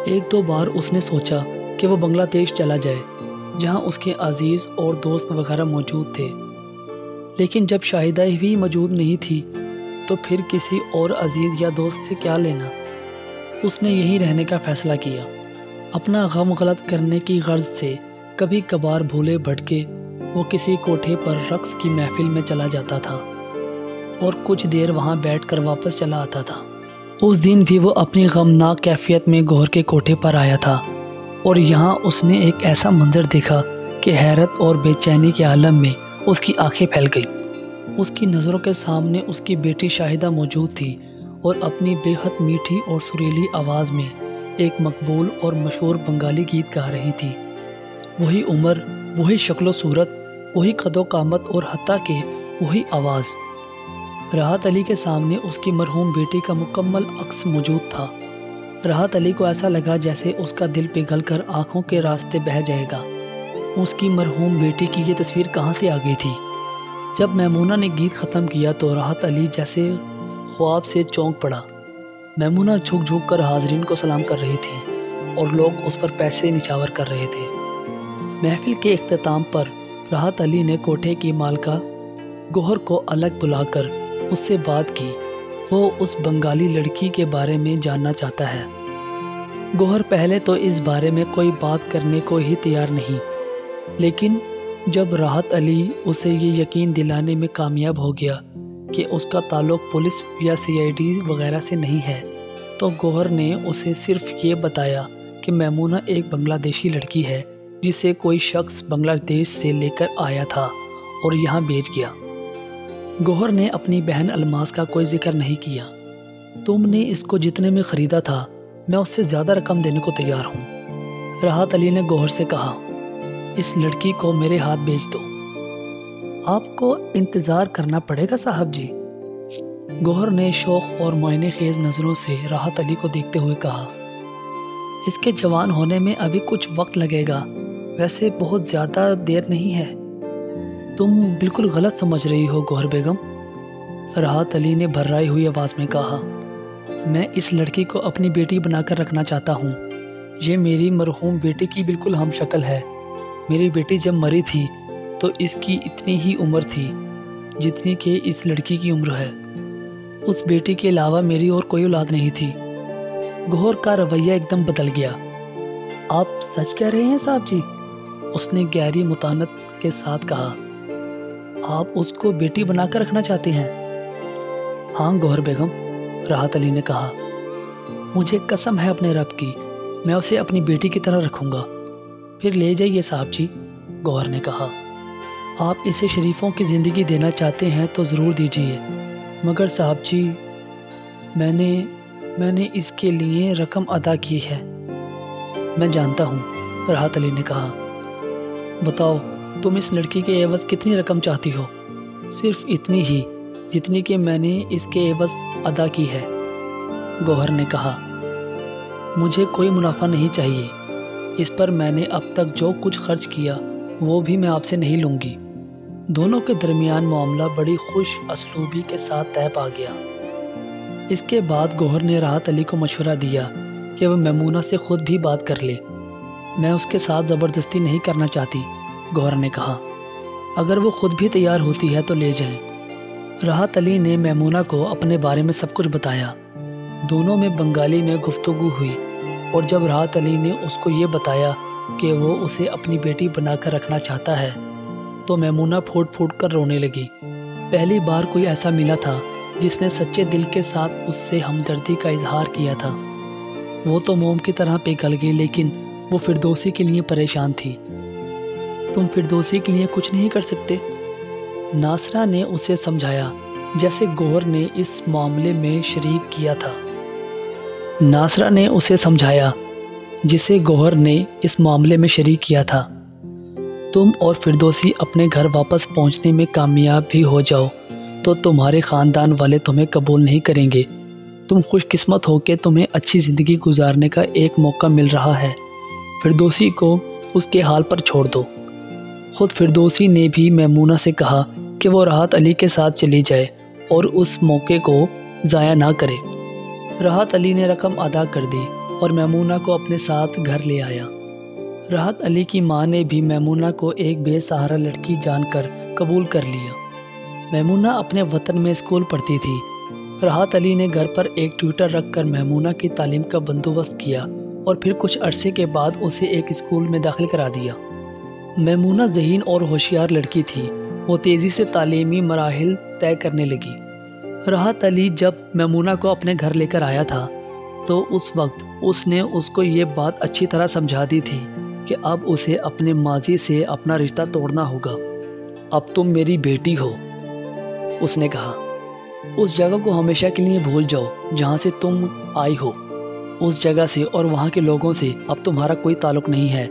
1-2 بار اس نے سوچا کہ وہ بنگلہ دیش چلا جائے، جہاں اس کے عزیز اور دوست وغیرہ موجود تھے، لیکن جب شاہدہ بھی موجود نہیں تھی تو پھر کسی اور عزیز یا دوست سے کیا لینا۔ اس نے یہیں رہنے کا فیصلہ کیا۔ اپنا غم غلط کرنے کی غرض سے کبھی کبھار بھولے بھٹکے وہ کسی کوٹھے پر رقص کی محفل میں چلا جاتا تھا اور کچھ دیر وہاں بیٹھ کر واپس چلا آتا تھا۔ اس دن بھی وہ اپنی غمناک کیفیت میں گوہر کے کوٹھے پر آیا تھا اور یہاں اس نے ایک ایسا منظر دیکھا کہ حیرت اور بے چینی کے عالم میں اس کی آنکھیں پھیل گئیں۔ اس کی نظروں کے سامنے اس کی بیٹی شاہدہ موجود تھی اور اپنی بے حد میٹھی اور سریلی آواز میں ایک مقبول اور مشہور بنگالی گیت گا رہی تھی۔ وہی عمر، وہی شکل و صورت، وہی قد و قامت اور حتیٰ کہ وہی آواز۔ راحت علی کے سامنے اس کی مرحوم بیٹی کا مکمل عکس موجود تھا۔ راحت علی کو ایسا لگا جیسے اس کا دل پگھل کر آنکھوں کے راستے بہہ جائے گا۔ اس کی مرحوم بیٹی کی یہ تصویر کہاں سے آ گئی تھی؟ جب میمونہ نے گیت ختم کیا تو راحت علی جیسے خواب سے چونک پڑا۔ میمونہ جھک جھک کر حاضرین کو سلام کر رہی تھی اور لوگ اس پر پیسے نچھاور کر رہے تھے۔ محفل کے اختتام پر راحت علی نے کوٹھے کی مالکہ گوہر کو الگ بلا کر اس سے بات کی۔ وہ اس بنگالی لڑکی کے بارے میں جاننا چاہتا ہے۔ گوہر پہلے تو اس بارے میں کوئی بات کرنے کو ہی تیار نہیں، لیکن جب راحت علی اسے یہ یقین دلانے میں کامیاب ہو گیا کہ اس کا تعلق پولیس یا CID وغیرہ سے نہیں ہے، تو گوہر نے اسے صرف یہ بتایا کہ میمونہ ایک بنگلہ دیشی لڑکی ہے جسے کوئی شخص بنگلہ دیش سے لے کر آیا تھا اور یہاں بیچ گیا۔ گوہر نے اپنی بہن الماس کا کوئی ذکر نہیں کیا۔ تم نے اس کو جتنے میں خریدا تھا میں اس سے زیادہ رقم دینے کو تیار ہوں۔ راحت علی نے گوہر سے کہا، اس لڑکی کو میرے ہاتھ بیچ دو۔ آپ کو انتظار کرنا پڑے گا صاحب جی۔ گوہر نے شوق اور معائنے خیز نظروں سے راحت علی کو دیکھتے ہوئے کہا، اس کے جوان ہونے میں ابھی کچھ وقت لگے گا، ویسے بہت زیادہ دیر نہیں ہے۔ تم بالکل غلط سمجھ رہی ہو گوہر بیگم، راحت علی نے بھررائی ہوئی آواز میں کہا۔ میں اس لڑکی کو اپنی بیٹی بنا کر رکھنا چاہتا ہوں۔ یہ میری مرحوم بیٹی کی بالکل ہم شکل ہے۔ میری بیٹی جب مری تھی تو اس کی اتنی ہی عمر تھی جتنی کہ اس لڑکی کی عمر ہے۔ اس بیٹی کے علاوہ میری اور کوئی اولاد نہیں تھی۔ گوہر کا رویہ ایک دم بدل گیا۔ آپ سچ کہہ رہے ہیں صاحب جی؟ اس نے گہری متانت کے ساتھ کہا۔ آپ اس کو بیٹی بنا کر رکھنا چاہتے ہیں؟ ہاں گوہر بیگم، راحت علی نے کہا۔ مجھے قسم ہے اپنے رب کی، میں اسے اپنی بیٹی کی طرح رکھوں گا۔ پھر لے جائیے صاحب جی، گوہر نے کہا۔ آپ اسے شریفوں کی زندگی دینا چاہتے ہیں تو ضرور دیجیے، مگر صاحب جی میں نے اس کے لیے رقم ادا کی ہے۔ میں جانتا ہوں، راحت علی نے کہا۔ بتاؤ تم اس لڑکی کے عوض کتنی رقم چاہتی ہو؟ صرف اتنی ہی جتنی کہ میں نے اس کے عوض ادا کی ہے، گوہر نے کہا۔ مجھے کوئی منافع نہیں چاہیے، اس پر میں نے اب تک جو کچھ خرچ کیا وہ بھی میں آپ سے نہیں لوں گی۔ دونوں کے درمیان معاملہ بڑی خوش اسلوبی کے ساتھ طے پا گیا۔ اس کے بعد گوہر نے راحت علی کو مشورہ دیا کہ وہ میمونہ سے خود بھی بات کر لے۔ میں اس کے ساتھ زبردستی نہیں کرنا چاہتی، گوہر نے کہا۔ اگر وہ خود بھی تیار ہوتی ہے تو لے جائیں۔ راحت علی نے میمونہ کو اپنے بارے میں سب کچھ بتایا۔ دونوں میں بنگالی میں گفتگو ہوئی اور جب راحت علی نے اس کو یہ بتایا کہ وہ اسے اپنی بیٹی بنا کر رکھنا چاہتا ہے تو میمونہ پھوٹ پھوٹ کر رونے لگی۔ پہلی بار کوئی ایسا ملا تھا جس نے سچے دل کے ساتھ اس سے ہمدردی کا اظہار کیا تھا۔ وہ تو موم کی طرح پگھل گئی، لیکن وہ فردوسی کے لیے پریشان تھی۔ تم فردوسی کے لیے کچھ نہیں کر سکتے؟ ناصرہ نے اسے سمجھایا۔ جیسے گوہر نے اس معاملے میں شریک کیا تھا۔ ناصرہ نے اسے سمجھایا جسے گوہر نے اس معاملے میں شریک کیا تھا۔ تم اور فردوسی اپنے گھر واپس پہنچنے میں کامیاب بھی ہو جاؤ تو تمہارے خاندان والے تمہیں قبول نہیں کریں گے۔ تم خوش قسمت ہو کہ تمہیں اچھی زندگی گزارنے کا ایک موقع مل رہا ہے۔ فردوسی کو اس کے حال پر چھوڑ دو۔ خود فردوسی نے بھی میمونہ سے کہا کہ وہ راحت علی کے ساتھ چلی جائے اور اس موقع کو ضائع نہ کرے۔ راحت علی نے رقم ادا کر دی اور میمونہ کو اپنے ساتھ گھر لے آیا۔ راحت علی کی ماں نے بھی میمونہ کو ایک بے سہارا لڑکی جان کر قبول کر لیا۔ میمونہ اپنے وطن میں اسکول پڑھتی تھی۔ راحت علی نے گھر پر ایک ٹیوٹر رکھ کر میمونہ کی تعلیم کا بندوبست کیا اور پھر کچھ عرصے کے بعد اسے ایک اسکول میں داخل کرا دیا۔ میمونہ ذہین اور ہوشیار لڑکی تھی۔ وہ تیزی سے تعلیمی مراحل طے کرنے لگی۔ راحت علی جب میمونہ کو اپنے گھر لے کر آیا تھا تو اس وقت اس نے اس کو یہ بات اچھی طرح سمجھا دی تھی کہ اب اسے اپنے ماضی سے اپنا رشتہ توڑنا ہوگا۔ اب تم میری بیٹی ہو، اس نے کہا۔ اس جگہ کو ہمیشہ کے لیے بھول جاؤ جہاں سے تم آئی ہو۔ اس جگہ سے اور وہاں کے لوگوں سے اب تمہارا کوئی تعلق نہیں ہے۔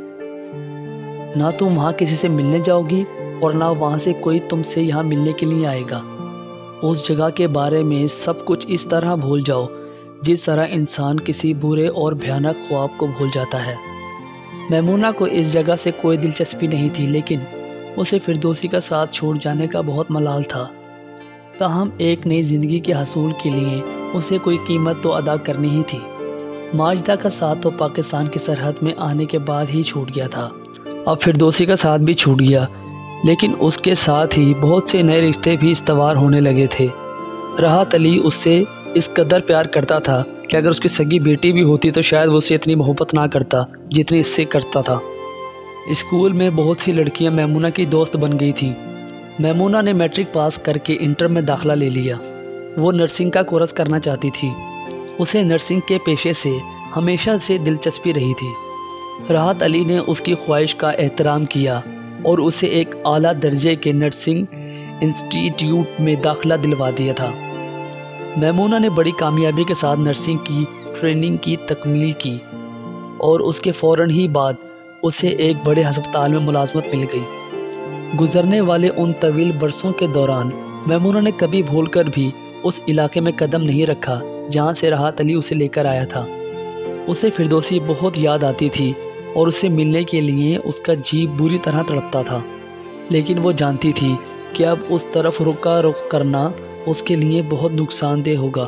نہ تم وہاں کسی سے ملنے جاؤ گی اور نہ وہاں سے کوئی تم سے یہاں ملنے کے لیے آئے گا۔ اس جگہ کے بارے میں سب کچھ اس طرح بھول جاؤ جس طرح انسان کسی برے اور بھیانک خواب کو بھول جاتا ہے۔ میمونہ کو اس جگہ سے کوئی دلچسپی نہیں تھی، لیکن اسے فردوسی کا ساتھ چھوڑ جانے کا بہت ملال تھا۔ تاہم ایک نئی زندگی کے حصول کے لیے اسے کوئی قیمت تو ادا کرنی ہی تھی۔ ماجدہ کا ساتھ تو پاکستان کی سرحد میں آنے کے بعد ہی چھوٹ گیا تھا۔ اب فردوسی کا ساتھ بھی چھوٹ گیا، لیکن اس کے ساتھ ہی بہت سے نئے رشتے بھی استوار ہونے لگے تھے۔ راحت علی اس سے اس قدر پیار کرتا تھا کہ اگر اس کی سگی بیٹی بھی ہوتی تو شاید وہ اسے اتنی محبت نہ کرتا جتنی اس سے کرتا تھا۔ اسکول میں بہت سی لڑکیاں میمونہ کی دوست بن گئی تھیں۔ میمونہ نے میٹرک پاس کر کے انٹر میں داخلہ لے لیا۔ وہ نرسنگ کا کورس کرنا چاہتی تھی۔ اسے نرسنگ کے پیشے سے ہمیشہ سے دلچسپی رہی تھی۔ راحت علی نے اس کی خواہش کا احترام کیا اور اسے ایک اعلیٰ درجے کے نرسنگ انسٹیٹیوٹ میں داخلہ دلوا دیا تھا۔ میمونہ نے بڑی کامیابی کے ساتھ نرسنگ کی ٹریننگ کی تکمیل کی اور اس کے فوراً ہی بعد اسے ایک بڑے ہسپتال میں ملازمت مل گئی۔ گزرنے والے ان طویل برسوں کے دوران میمونہ نے کبھی بھول کر بھی اس علاقے میں قدم نہیں رکھا جہاں سے راحت علی اسے لے کر آیا تھا۔ اسے فردوسی بہت یاد آتی تھی اور اسے ملنے کے لیے اس کا جی بری طرح تڑپتا تھا، لیکن وہ جانتی تھی کہ اب اس طرف رخ کرنا اس کے لیے بہت نقصان دہ ہوگا۔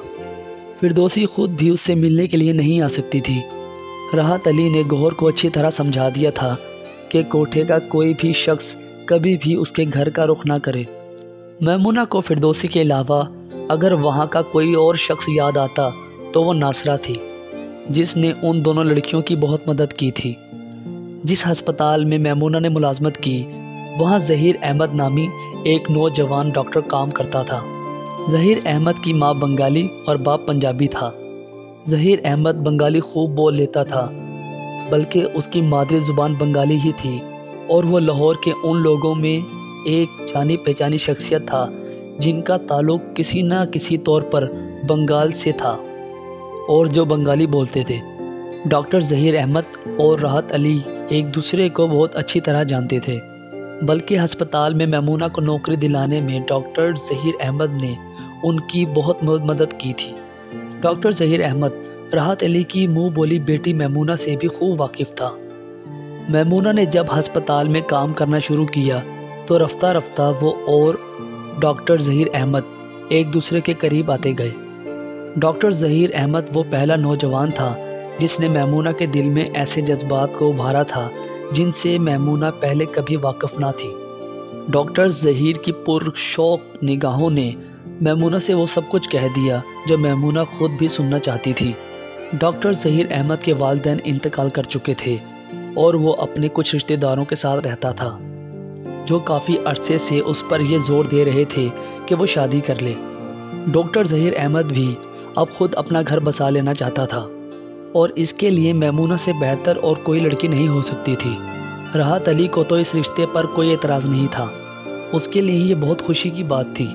فردوسی خود بھی اس سے ملنے کے لیے نہیں آ سکتی تھی۔ راحت علی نے گوہر کو اچھی طرح سمجھا دیا تھا کہ کوٹھے کا کوئی بھی شخص کبھی بھی اس کے گھر کا رخ نہ کرے۔ میمونہ کو فردوسی کے علاوہ اگر وہاں کا کوئی اور شخص یاد آتا تو وہ ناصرہ تھی، جس نے ان دونوں لڑکیوں کی بہت مدد کی تھی۔ جس ہسپتال میں میمونہ نے ملازمت کی وہاں ظہیر احمد نامی ایک نوجوان ڈاکٹر کام کرتا تھا۔ ظہیر احمد کی ماں بنگالی اور باپ پنجابی تھا۔ ظہیر احمد بنگالی خوب بول لیتا تھا، بلکہ اس کی مادری زبان بنگالی ہی تھی، اور وہ لاہور کے ان لوگوں میں ایک جانی پہچانی شخصیت تھا جن کا تعلق کسی نہ کسی طور پر بنگال سے تھا اور جو بنگالی بولتے تھے۔ ڈاکٹر ظہیر احمد اور راحت علی ایک دوسرے کو بہت اچھی طرح جانتے تھے، بلکہ ہسپتال میں میمونہ کو نوکری دلانے میں ڈاکٹر ظہیر احمد نے ان کی بہت مدد کی تھی۔ ڈاکٹر ظہیر احمد راحت علی کی منہ بولی بیٹی میمونہ سے بھی خوب واقف تھا۔ میمونہ نے جب ہسپتال میں کام کرنا شروع کیا تو رفتہ رفتہ وہ اور ڈاکٹر ظہیر احمد ایک دوسرے کے قریب آتے گئے۔ ڈاکٹر ظہیر احمد وہ پہلا نوجوان تھا جس نے میمونہ کے دل میں ایسے جذبات کو ابھارا تھا جن سے میمونہ پہلے کبھی واقف نہ تھی۔ ڈاکٹر ظہیر کی پرشوق نگاہوں نے میمونہ سے وہ سب کچھ کہہ دیا جو میمونہ خود بھی سننا چاہتی تھی۔ ڈاکٹر ظہیر احمد کے والدین انتقال کر چکے تھے اور وہ اپنے کچھ رشتہ داروں کے ساتھ رہتا تھا جو کافی عرصے سے اس پر یہ زور دے رہے تھے کہ وہ شادی کر لے۔ ڈاکٹر ظہیر احمد بھی اب خود اپنا گھر بسا لینا چاہتا تھا اور اس کے لیے میمونہ سے بہتر اور کوئی لڑکی نہیں ہو سکتی تھی۔ راحت علی کو تو اس رشتے پر کوئی اعتراض نہیں تھا۔ اس کے لیے یہ بہت خوشی کی بات تھی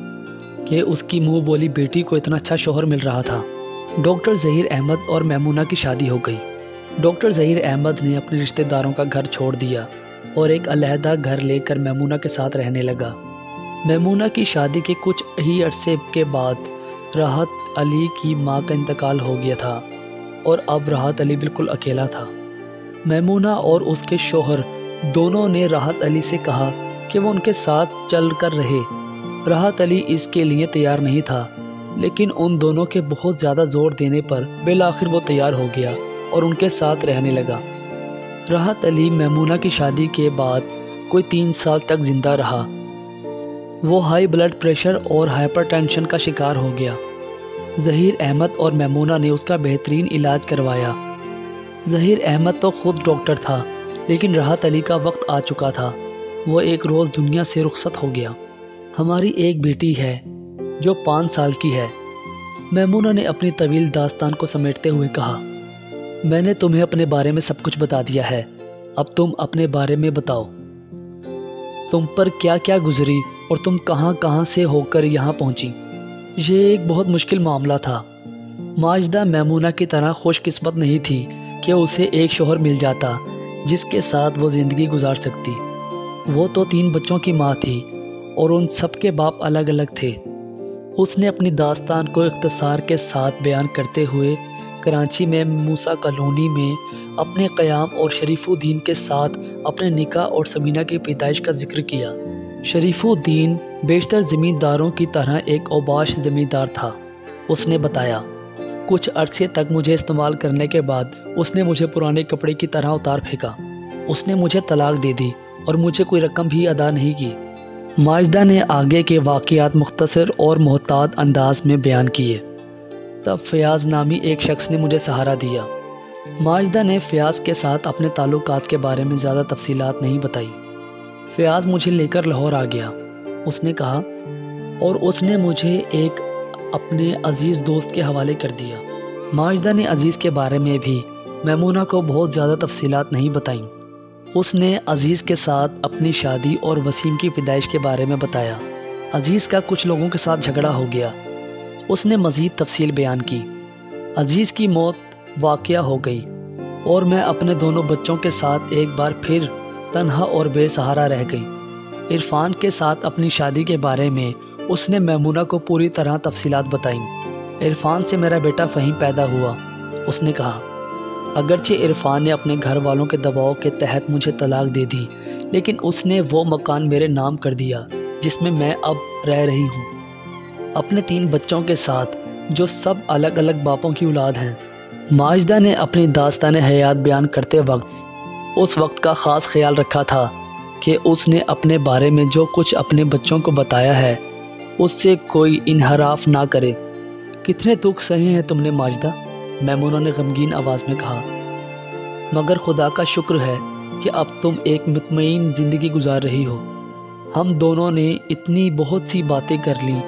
کہ اس کی منہ بولی بیٹی کو اتنا اچھا شوہر مل رہا تھا۔ ڈاکٹر ظہیر احمد اور میمونہ کی شادی ہو گئی۔ ڈاکٹر ظہیر احمد نے اپنے رشتہ داروں کا گھر چھوڑ دیا اور ایک علیحدہ گھر لے کر میمونہ کے ساتھ رہنے لگا۔ میمونہ کی شادی کے کچھ ہی عرصے کے بعد راحت علی کی ماں کا انتقال ہو گیا تھا اور اب راحت علی بالکل اکیلا تھا۔ میمونہ اور اس کے شوہر دونوں نے راحت علی سے کہا کہ وہ ان کے ساتھ چل کر رہے۔ راحت علی اس کے لیے تیار نہیں تھا، لیکن ان دونوں کے بہت زیادہ زور دینے پر بالآخر وہ تیار ہو گیا اور ان کے ساتھ رہنے لگا۔ راحت علی میمونہ کی شادی کے بعد کوئی 3 سال تک زندہ رہا۔ وہ ہائی بلڈ پریشر اور ہائپر ٹینشن کا شکار ہو گیا۔ ظہیر احمد اور میمونہ نے اس کا بہترین علاج کروایا۔ ظہیر احمد تو خود ڈاکٹر تھا، لیکن راحت علی کا وقت آ چکا تھا۔ وہ ایک روز دنیا سے رخصت ہو گیا۔ ہماری ایک بیٹی ہے جو 5 سال کی ہے، میمونہ نے اپنی طویل داستان کو سمیٹتے ہوئے کہا۔ میں نے تمہیں اپنے بارے میں سب کچھ بتا دیا ہے، اب تم اپنے بارے میں بتاؤ۔ تم پر کیا کیا گزری اور تم کہاں کہاں سے ہو کر یہاں پہنچی؟ یہ ایک بہت مشکل معاملہ تھا۔ ماجدہ میمونہ کی طرح خوش قسمت نہیں تھی کہ اسے ایک شوہر مل جاتا جس کے ساتھ وہ زندگی گزار سکتی۔ وہ تو 3 بچوں کی ماں تھی اور ان سب کے باپ الگ الگ تھے۔ اس نے اپنی داستان کو اختصار کے ساتھ بیان کرتے ہوئے کراچی میں موسیٰ کالونی میں اپنے قیام اور شریف الدین کے ساتھ اپنے نکاح اور سمینہ کی پیدائش کا ذکر کیا۔ شریف الدین بیشتر زمینداروں کی طرح ایک اوباش زمیندار تھا۔ اس نے بتایا، کچھ عرصے تک مجھے استعمال کرنے کے بعد اس نے مجھے پرانے کپڑے کی طرح اتار پھینکا۔ اس نے مجھے طلاق دے دی اور مجھے کوئی رقم بھی ادا نہیں کی۔ ماجدہ نے آگے کے واقعات مختصر اور محتاط انداز میں بیان کیے۔ تب فیاض نامی ایک شخص نے مجھے سہارا دیا۔ ماجدہ نے فیاض کے ساتھ اپنے تعلقات کے بارے میں زیادہ تفصیلات نہیں بتائی۔ فیاض مجھے لے کر لاہور آ گیا، اس نے کہا، اور اس نے مجھے ایک اپنے عزیز دوست کے حوالے کر دیا۔ ماجدہ نے عزیز کے بارے میں بھی میمونہ کو بہت زیادہ تفصیلات نہیں بتائیں۔ اس نے عزیز کے ساتھ اپنی شادی اور وسیم کی پیدائش کے بارے میں بتایا۔ عزیز کا کچھ لوگوں کے ساتھ جھگڑا ہو گیا۔ اس نے مزید تفصیل بیان کی۔ عزیز کی موت واقعہ ہو گئی اور میں اپنے دونوں بچوں کے ساتھ ایک بار پھر تنہا اور بے سہارا رہ گئی۔ عرفان کے ساتھ اپنی شادی کے بارے میں اس نے میمونہ کو پوری طرح تفصیلات بتائیں۔ عرفان سے میرا بیٹا فہیم پیدا ہوا، اس نے کہا۔ اگرچہ عرفان نے اپنے گھر والوں کے دباؤ کے تحت مجھے طلاق دے دی، لیکن اس نے وہ مکان میرے نام کر دیا جس میں اب رہ رہی ہوں، اپنے 3 بچوں کے ساتھ جو سب الگ الگ باپوں کی اولاد ہیں۔ ماجدہ نے اپنی داستان حیات بیان کرتے وقت اس وقت کا خاص خیال رکھا تھا کہ اس نے اپنے بارے میں جو کچھ اپنے بچوں کو بتایا ہے اس سے کوئی انحراف نہ کرے۔ کتنے دکھ سہے ہیں تم نے ماجدہ، میمونہ نے غمگین آواز میں کہا، مگر خدا کا شکر ہے کہ اب تم ایک مطمئن زندگی گزار رہی ہو۔ ہم دونوں نے اتنی بہت سی باتیں کر لیں،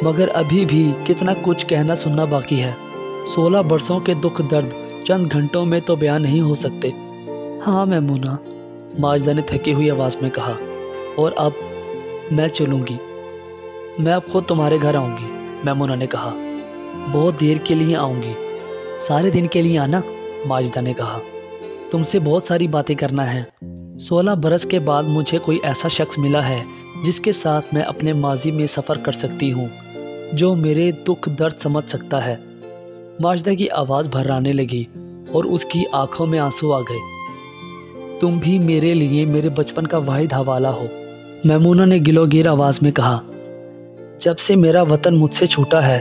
مگر ابھی بھی کتنا کچھ کہنا سننا باقی ہے۔ 16 برسوں کے دکھ درد چند گھنٹوں میں تو بیان نہیں ہو سکتے۔ ہاں میمونہ، ماجدہ نے تھکی ہوئی آواز میں کہا، اور اب میں چلوں گی۔ میں اب خود تمہارے گھر آؤں گی، میمونہ نے کہا۔ بہت دیر کے لیے آؤں گی، سارے دن کے لیے آنا، ماجدہ نے کہا۔ تم سے بہت ساری باتیں کرنا ہے۔ 16 برس کے بعد مجھے کوئی ایسا شخص ملا ہے جس کے ساتھ میں اپنے ماضی میں سفر کر سکتی ہوں، جو میرے دکھ درد سمجھ سکتا ہے۔ ماجدہ کی آواز بھرانے لگی اور اس کی آنکھوں میں آنسو آ گئے۔ تم بھی میرے لیے میرے بچپن کا واحد حوالہ ہو، میمونہ نے گلوگیر آواز میں کہا۔ جب سے میرا وطن مجھ سے چھوٹا ہے،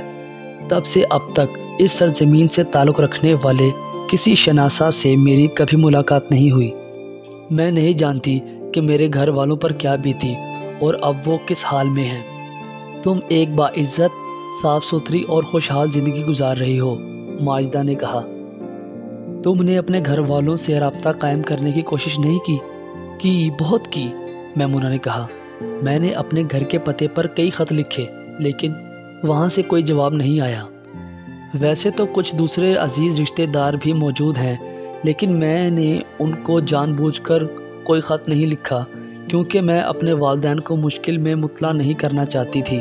تب سے اب تک اس سرزمین سے تعلق رکھنے والے کسی شناسا سے میری کبھی ملاقات نہیں ہوئی۔ میں نہیں جانتی کہ میرے گھر والوں پر کیا بیتی اور اب وہ کس حال میں ہیں۔ تم ایک باعزت، صاف ستھری اور خوشحال زندگی گزار رہی ہو، ماجدہ نے کہا۔ تم نے اپنے گھر والوں سے رابطہ قائم کرنے کی کوشش نہیں کی؟ بہت کی، میمونہ نے کہا۔ میں نے اپنے گھر کے پتے پر کئی خط لکھے، لیکن وہاں سے کوئی جواب نہیں آیا۔ ویسے تو کچھ دوسرے عزیز رشتہ دار بھی موجود ہیں، لیکن میں نے ان کو جان بوجھ کر کوئی خط نہیں لکھا کیونکہ میں اپنے والدین کو مشکل میں مبتلا نہیں کرنا چاہتی تھی۔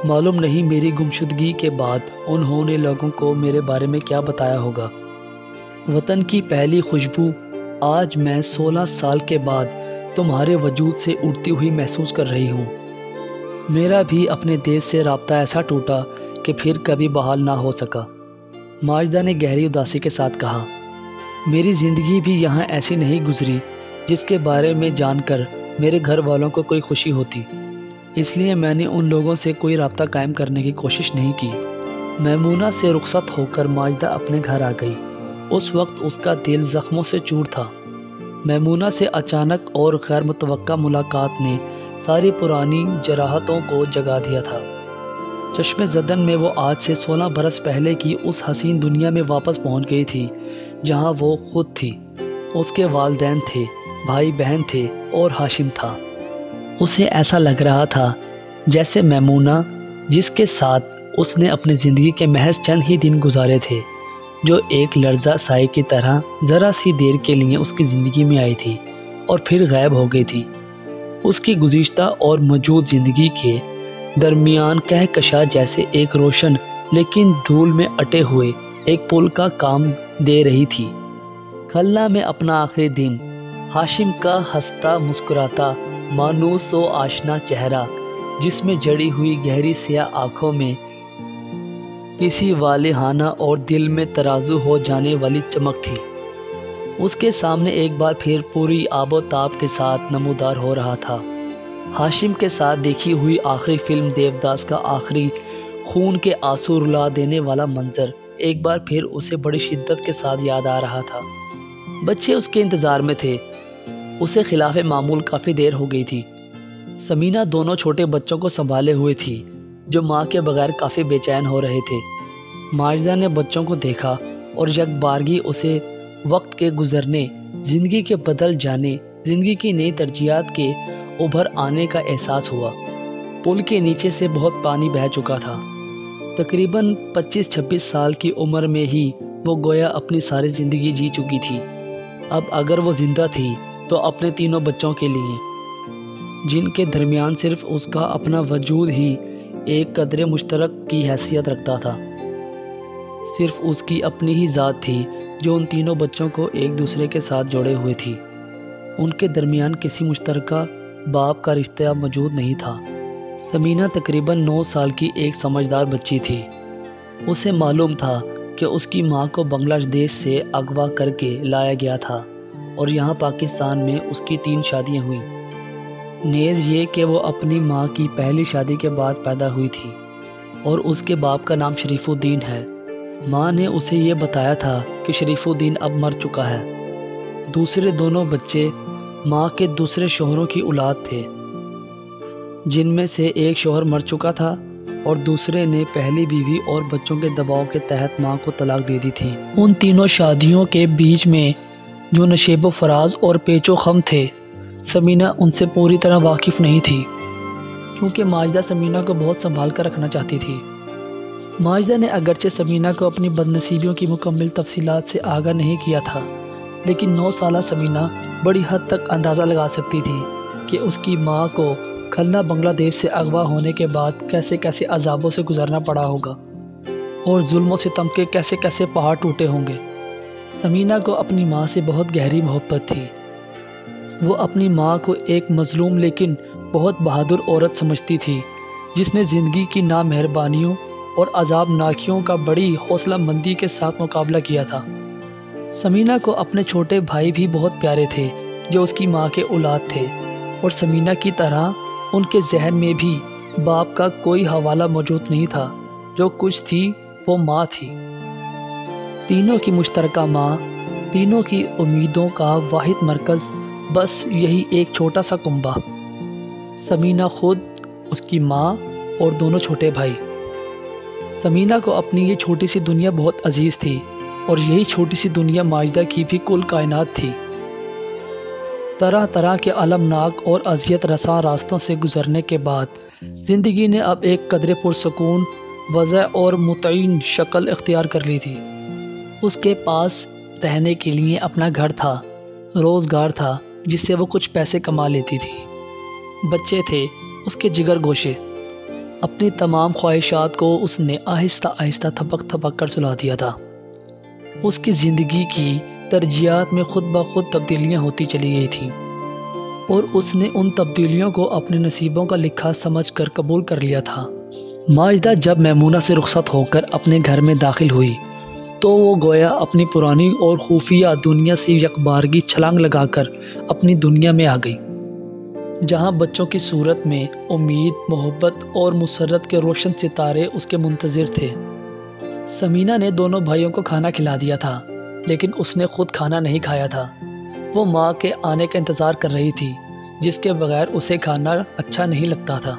معلوم نہیں میری گمشدگی کے بعد انہوں نے لوگوں کو میرے بارے میں کیا بتایا ہوگا۔ وطن کی پہلی خوشبو آج میں 16 سال کے بعد تمہارے وجود سے اڑتی ہوئی محسوس کر رہی ہوں۔ میرا بھی اپنے دیش سے رابطہ ایسا ٹوٹا کہ پھر کبھی بحال نہ ہو سکا، ماجدہ نے گہری اداسی کے ساتھ کہا۔ میری زندگی بھی یہاں ایسی نہیں گزری جس کے بارے میں جان کر میرے گھر والوں کو کوئی خوشی ہوتی، اس لیے میں نے ان لوگوں سے کوئی رابطہ قائم کرنے کی کوشش نہیں کی۔ میمونہ سے رخصت ہو کر ماجدہ اپنے گھر آ گئی۔ اس وقت اس کا دل زخموں سے چور تھا۔ میمونہ سے اچانک اور غیر متوقع ملاقات نے ساری پرانی جراحتوں کو جگا دیا تھا۔ چشم زدن میں وہ آج سے 16 برس پہلے کی اس حسین دنیا میں واپس پہنچ گئی تھی جہاں وہ خود تھی۔ اس کے والدین تھے، بھائی بہن تھے اور ہاشم تھا۔ اسے ایسا لگ رہا تھا جیسے میمونہ، جس کے ساتھ اس نے اپنی زندگی کے محض چند ہی دن گزارے تھے، جو ایک لرزہ سائے کی طرح ذرا سی دیر کے لیے اس کی زندگی میں آئی تھی اور پھر غائب ہو گئی تھی۔ اس کی گزشتہ اور موجود زندگی کے درمیان کہکشاں جیسے ایک روشن لیکن دھول میں اٹے ہوئے ایک پل کا کام دے رہی تھی۔ کھلنا میں اپنا آخری دن، ہاشم کا ہنستا مسکراتا مانوس و آشنا چہرہ، جس میں جڑی ہوئی گہری سیاہ آنکھوں میں کسی والہانہ اور دل میں ترازو ہو جانے والی چمک تھی، اس کے سامنے ایک بار پھر پوری آب و تاب کے ساتھ نمودار ہو رہا تھا۔ ہاشم کے ساتھ دیکھی ہوئی آخری فلم دیوداس کا آخری خون کے آنسو رلا دینے والا منظر ایک بار پھر اسے بڑی شدت کے ساتھ یاد آ رہا تھا۔ بچے اس کے انتظار میں تھے۔ اسے خلاف معمول کافی دیر ہو گئی تھی۔ سمینہ دونوں چھوٹے بچوں کو سنبھالے ہوئے تھی جو ماں کے بغیر کافی بے چین ہو رہے تھے۔ ماجدہ نے بچوں کو دیکھا اور یک بارگی اسے وقت کے گزرنے، زندگی کے بدل جانے، زندگی کی نئی ترجیحات کے ابھر آنے کا احساس ہوا۔ پل کے نیچے سے بہت پانی بہہ چکا تھا۔ تقریباً 25-26 سال کی عمر میں ہی وہ گویا اپنی ساری زندگی جی چکی تھی۔ اب اگر وہ زندہ تھی تو اپنے تینوں بچوں کے لیے، جن کے درمیان صرف اس کا اپنا وجود ہی ایک قدر مشترک کی حیثیت رکھتا تھا۔ صرف اس کی اپنی ہی ذات تھی جو ان تینوں بچوں کو ایک دوسرے کے ساتھ جوڑے ہوئے تھی۔ ان کے درمیان کسی مشترکہ باپ کا رشتہ موجود نہیں تھا۔ سمینہ تقریباً 9 سال کی ایک سمجھدار بچی تھی۔ اسے معلوم تھا کہ اس کی ماں کو بنگلہ دیش سے اغوا کر کے لایا گیا تھا اور یہاں پاکستان میں اس کی 3 شادیاں ہوئیں۔ نیز یہ کہ وہ اپنی ماں کی پہلی شادی کے بعد پیدا ہوئی تھی اور اس کے باپ کا نام شریف الدین ہے۔ ماں نے اسے یہ بتایا تھا کہ شریف الدین اب مر چکا ہے۔ دوسرے دونوں بچے ماں کے دوسرے شوہروں کی اولاد تھے، جن میں سے ایک شوہر مر چکا تھا اور دوسرے نے پہلی بیوی اور بچوں کے دباؤ کے تحت ماں کو طلاق دے دی تھی۔ ان تینوں شادیوں کے بیچ میں جو نشیب و فراز اور پیچ و خم تھے، سمینہ ان سے پوری طرح واقف نہیں تھی، کیونکہ ماجدہ سمینہ کو بہت سنبھال کر رکھنا چاہتی تھی۔ ماجدہ نے اگرچہ سمینہ کو اپنی بدنصیبیوں کی مکمل تفصیلات سے آگاہ نہیں کیا تھا، لیکن 9 سالہ سمینہ بڑی حد تک اندازہ لگا سکتی تھی کہ اس کی ماں کو کھلنا بنگلہ دیش سے اغوا ہونے کے بعد کیسے کیسے عذابوں سے گزرنا پڑا ہوگا اور ظلم و ستم کے کیسے کیسے پہاڑ ٹوٹے ہوں گے۔ سمینہ کو اپنی ماں سے بہت گہری محبت تھی۔ وہ اپنی ماں کو ایک مظلوم لیکن بہت بہادر عورت سمجھتی تھی، جس نے زندگی کی نامہربانیوں اور عذاب ناکیوں کا بڑی حوصلہ مندی کے ساتھ مقابلہ کیا تھا۔ سمینہ کو اپنے چھوٹے بھائی بھی بہت پیارے تھے جو اس کی ماں کے اولاد تھے، اور سمینہ کی طرح ان کے ذہن میں بھی باپ کا کوئی حوالہ موجود نہیں تھا۔ جو کچھ تھی وہ ماں تھی، تینوں کی مشترکہ ماں، تینوں کی امیدوں کا واحد مرکز، بس یہی ایک چھوٹا سا کنبہ، سمینہ خود، اس کی ماں اور دونوں چھوٹے بھائی۔ سمینہ کو اپنی یہ چھوٹی سی دنیا بہت عزیز تھی، اور یہی چھوٹی سی دنیا ماجدہ کی بھی کل کائنات تھی۔ طرح طرح کے المناک اور اذیت رساں راستوں سے گزرنے کے بعد زندگی نے اب ایک قدر پرسکون، وضع اور مطمئن شکل اختیار کر لی تھی۔ اس کے پاس رہنے کے لیے اپنا گھر تھا، روزگار تھا جس سے وہ کچھ پیسے کما لیتی تھی، بچے تھے اس کے جگر گوشے، اپنی تمام خواہشات کو اس نے آہستہ آہستہ تھپک تھپک کر سلا دیا تھا۔ اس کی زندگی کی ترجیحات میں خود بخود تبدیلیاں ہوتی چلی گئی تھیں اور اس نے ان تبدیلیوں کو اپنے نصیبوں کا لکھا سمجھ کر قبول کر لیا تھا۔ ماجدہ جب میمونہ سے رخصت ہو کر اپنے گھر میں داخل ہوئی تو وہ گویا اپنی پرانی اور خفیہ دنیا سے یکبارگی چھلانگ لگا کر اپنی دنیا میں آ گئی، جہاں بچوں کی صورت میں امید، محبت اور مسرت کے روشن ستارے اس کے منتظر تھے۔ سمینہ نے دونوں بھائیوں کو کھانا کھلا دیا تھا، لیکن اس نے خود کھانا نہیں کھایا تھا۔ وہ ماں کے آنے کا انتظار کر رہی تھی، جس کے بغیر اسے کھانا اچھا نہیں لگتا تھا۔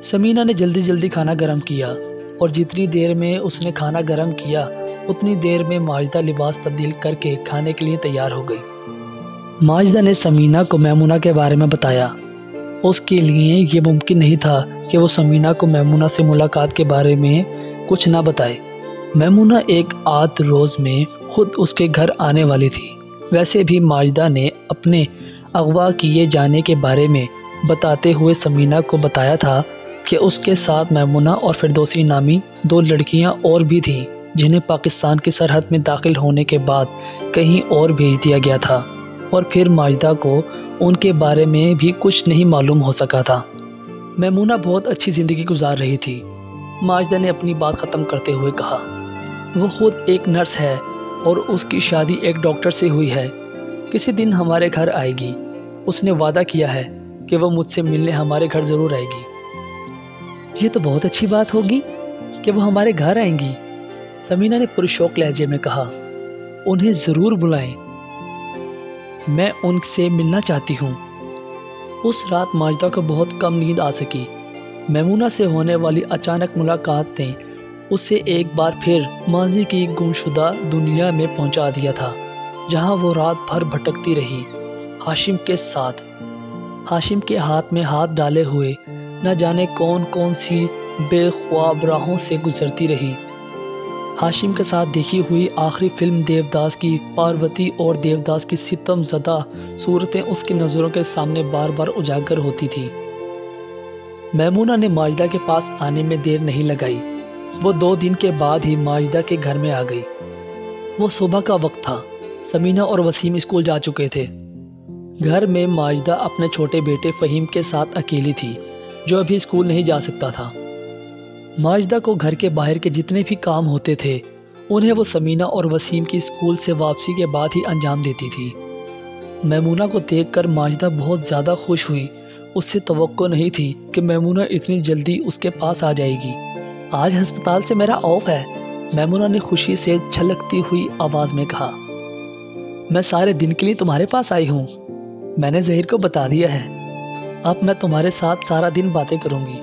سمینہ نے جلدی جلدی کھانا گرم کیا اور جتنی دیر میں اس نے کھانا گرم کیا اتنی دیر میں ماجدہ لباس تبدیل کر کے کھانے کے لیے تیار ہو گئی۔ ماجدہ نے سمینہ کو میمونہ کے بارے میں بتایا۔ اس کے لیے یہ ممکن نہیں تھا کہ وہ سمینہ کو میمونہ سے ملاقات کے بارے میں کچھ نہ بتائے۔ میمونہ ایک آدھ روز میں خود اس کے گھر آنے والی تھی۔ ویسے بھی ماجدہ نے اپنے اغوا کیے جانے کے بارے میں بتاتے ہوئے سمینہ کو بتایا تھا کہ اس کے ساتھ میمونہ اور فردوسی نامی دو لڑکیاں اور بھی تھیں، جنہیں پاکستان کی سرحد میں داخل ہونے کے بعد کہیں اور بھیج دیا گیا تھا، اور پھر ماجدہ کو ان کے بارے میں بھی کچھ نہیں معلوم ہو سکا تھا۔ میمونہ بہت اچھی زندگی گزار رہی تھی، ماجدہ نے اپنی بات ختم کرتے ہوئے کہا۔ وہ خود ایک نرس ہے اور اس کی شادی ایک ڈاکٹر سے ہوئی ہے۔ کسی دن ہمارے گھر آئے گی۔ اس نے وعدہ کیا ہے کہ وہ مجھ سے ملنے ہمارے گھر ضرور آئے گی۔ یہ تو بہت اچھی بات ہوگی کہ وہ ہمارے گھر آئیں گی، سمینہ نے پرشوق لہجے میں کہا۔ انہیں ضرور بلائیں، میں ان سے ملنا چاہتی ہوں۔ اس رات ماجدہ کو بہت کم نیند آ سکی۔ میمونہ سے ہونے والی اچانک ملاقات نے اسے ایک بار پھر ماضی کی گمشدہ دنیا میں پہنچا دیا تھا، جہاں وہ رات بھر بھٹکتی رہی، ہاشم کے ساتھ، ہاشم کے ہاتھ میں ہاتھ ڈالے ہوئے نہ جانے کون کون سی بے خواب راہوں سے گزرتی رہی۔ ہاشم کے ساتھ دیکھی ہوئی آخری فلم دیوداس کی پاروتی اور دیوداس کی ستم زدہ صورتیں اس کی نظروں کے سامنے بار بار اجاگر ہوتی تھیں۔ میمونہ نے ماجدہ کے پاس آنے میں دیر نہیں لگائی۔ وہ 2 دن کے بعد ہی ماجدہ کے گھر میں آ گئی۔ وہ صبح کا وقت تھا، سمینہ اور وسیم اسکول جا چکے تھے۔ گھر میں ماجدہ اپنے چھوٹے بیٹے فہیم کے ساتھ اکیلی تھی، جو ابھی اسکول نہیں جا سکتا تھا۔ ماجدہ کو گھر کے باہر کے جتنے بھی کام ہوتے تھے انہیں وہ سمینہ اور وسیم کی اسکول سے واپسی کے بعد ہی انجام دیتی تھی۔ میمونہ کو دیکھ کر ماجدہ بہت زیادہ خوش ہوئی۔ اس سے توقع نہیں تھی کہ میمونہ اتنی جلدی اس کے پاس آ جائے گی۔ آج ہسپتال سے میرا آف ہے، میمونہ نے خوشی سے چھلکتی ہوئی آواز میں کہا۔ میں سارے دن کے لیے تمہارے پاس آئی ہوں، میں نے ظہیر کو بتا دیا ہے، اب میں تمہارے ساتھ سارا دن باتیں کروں گی۔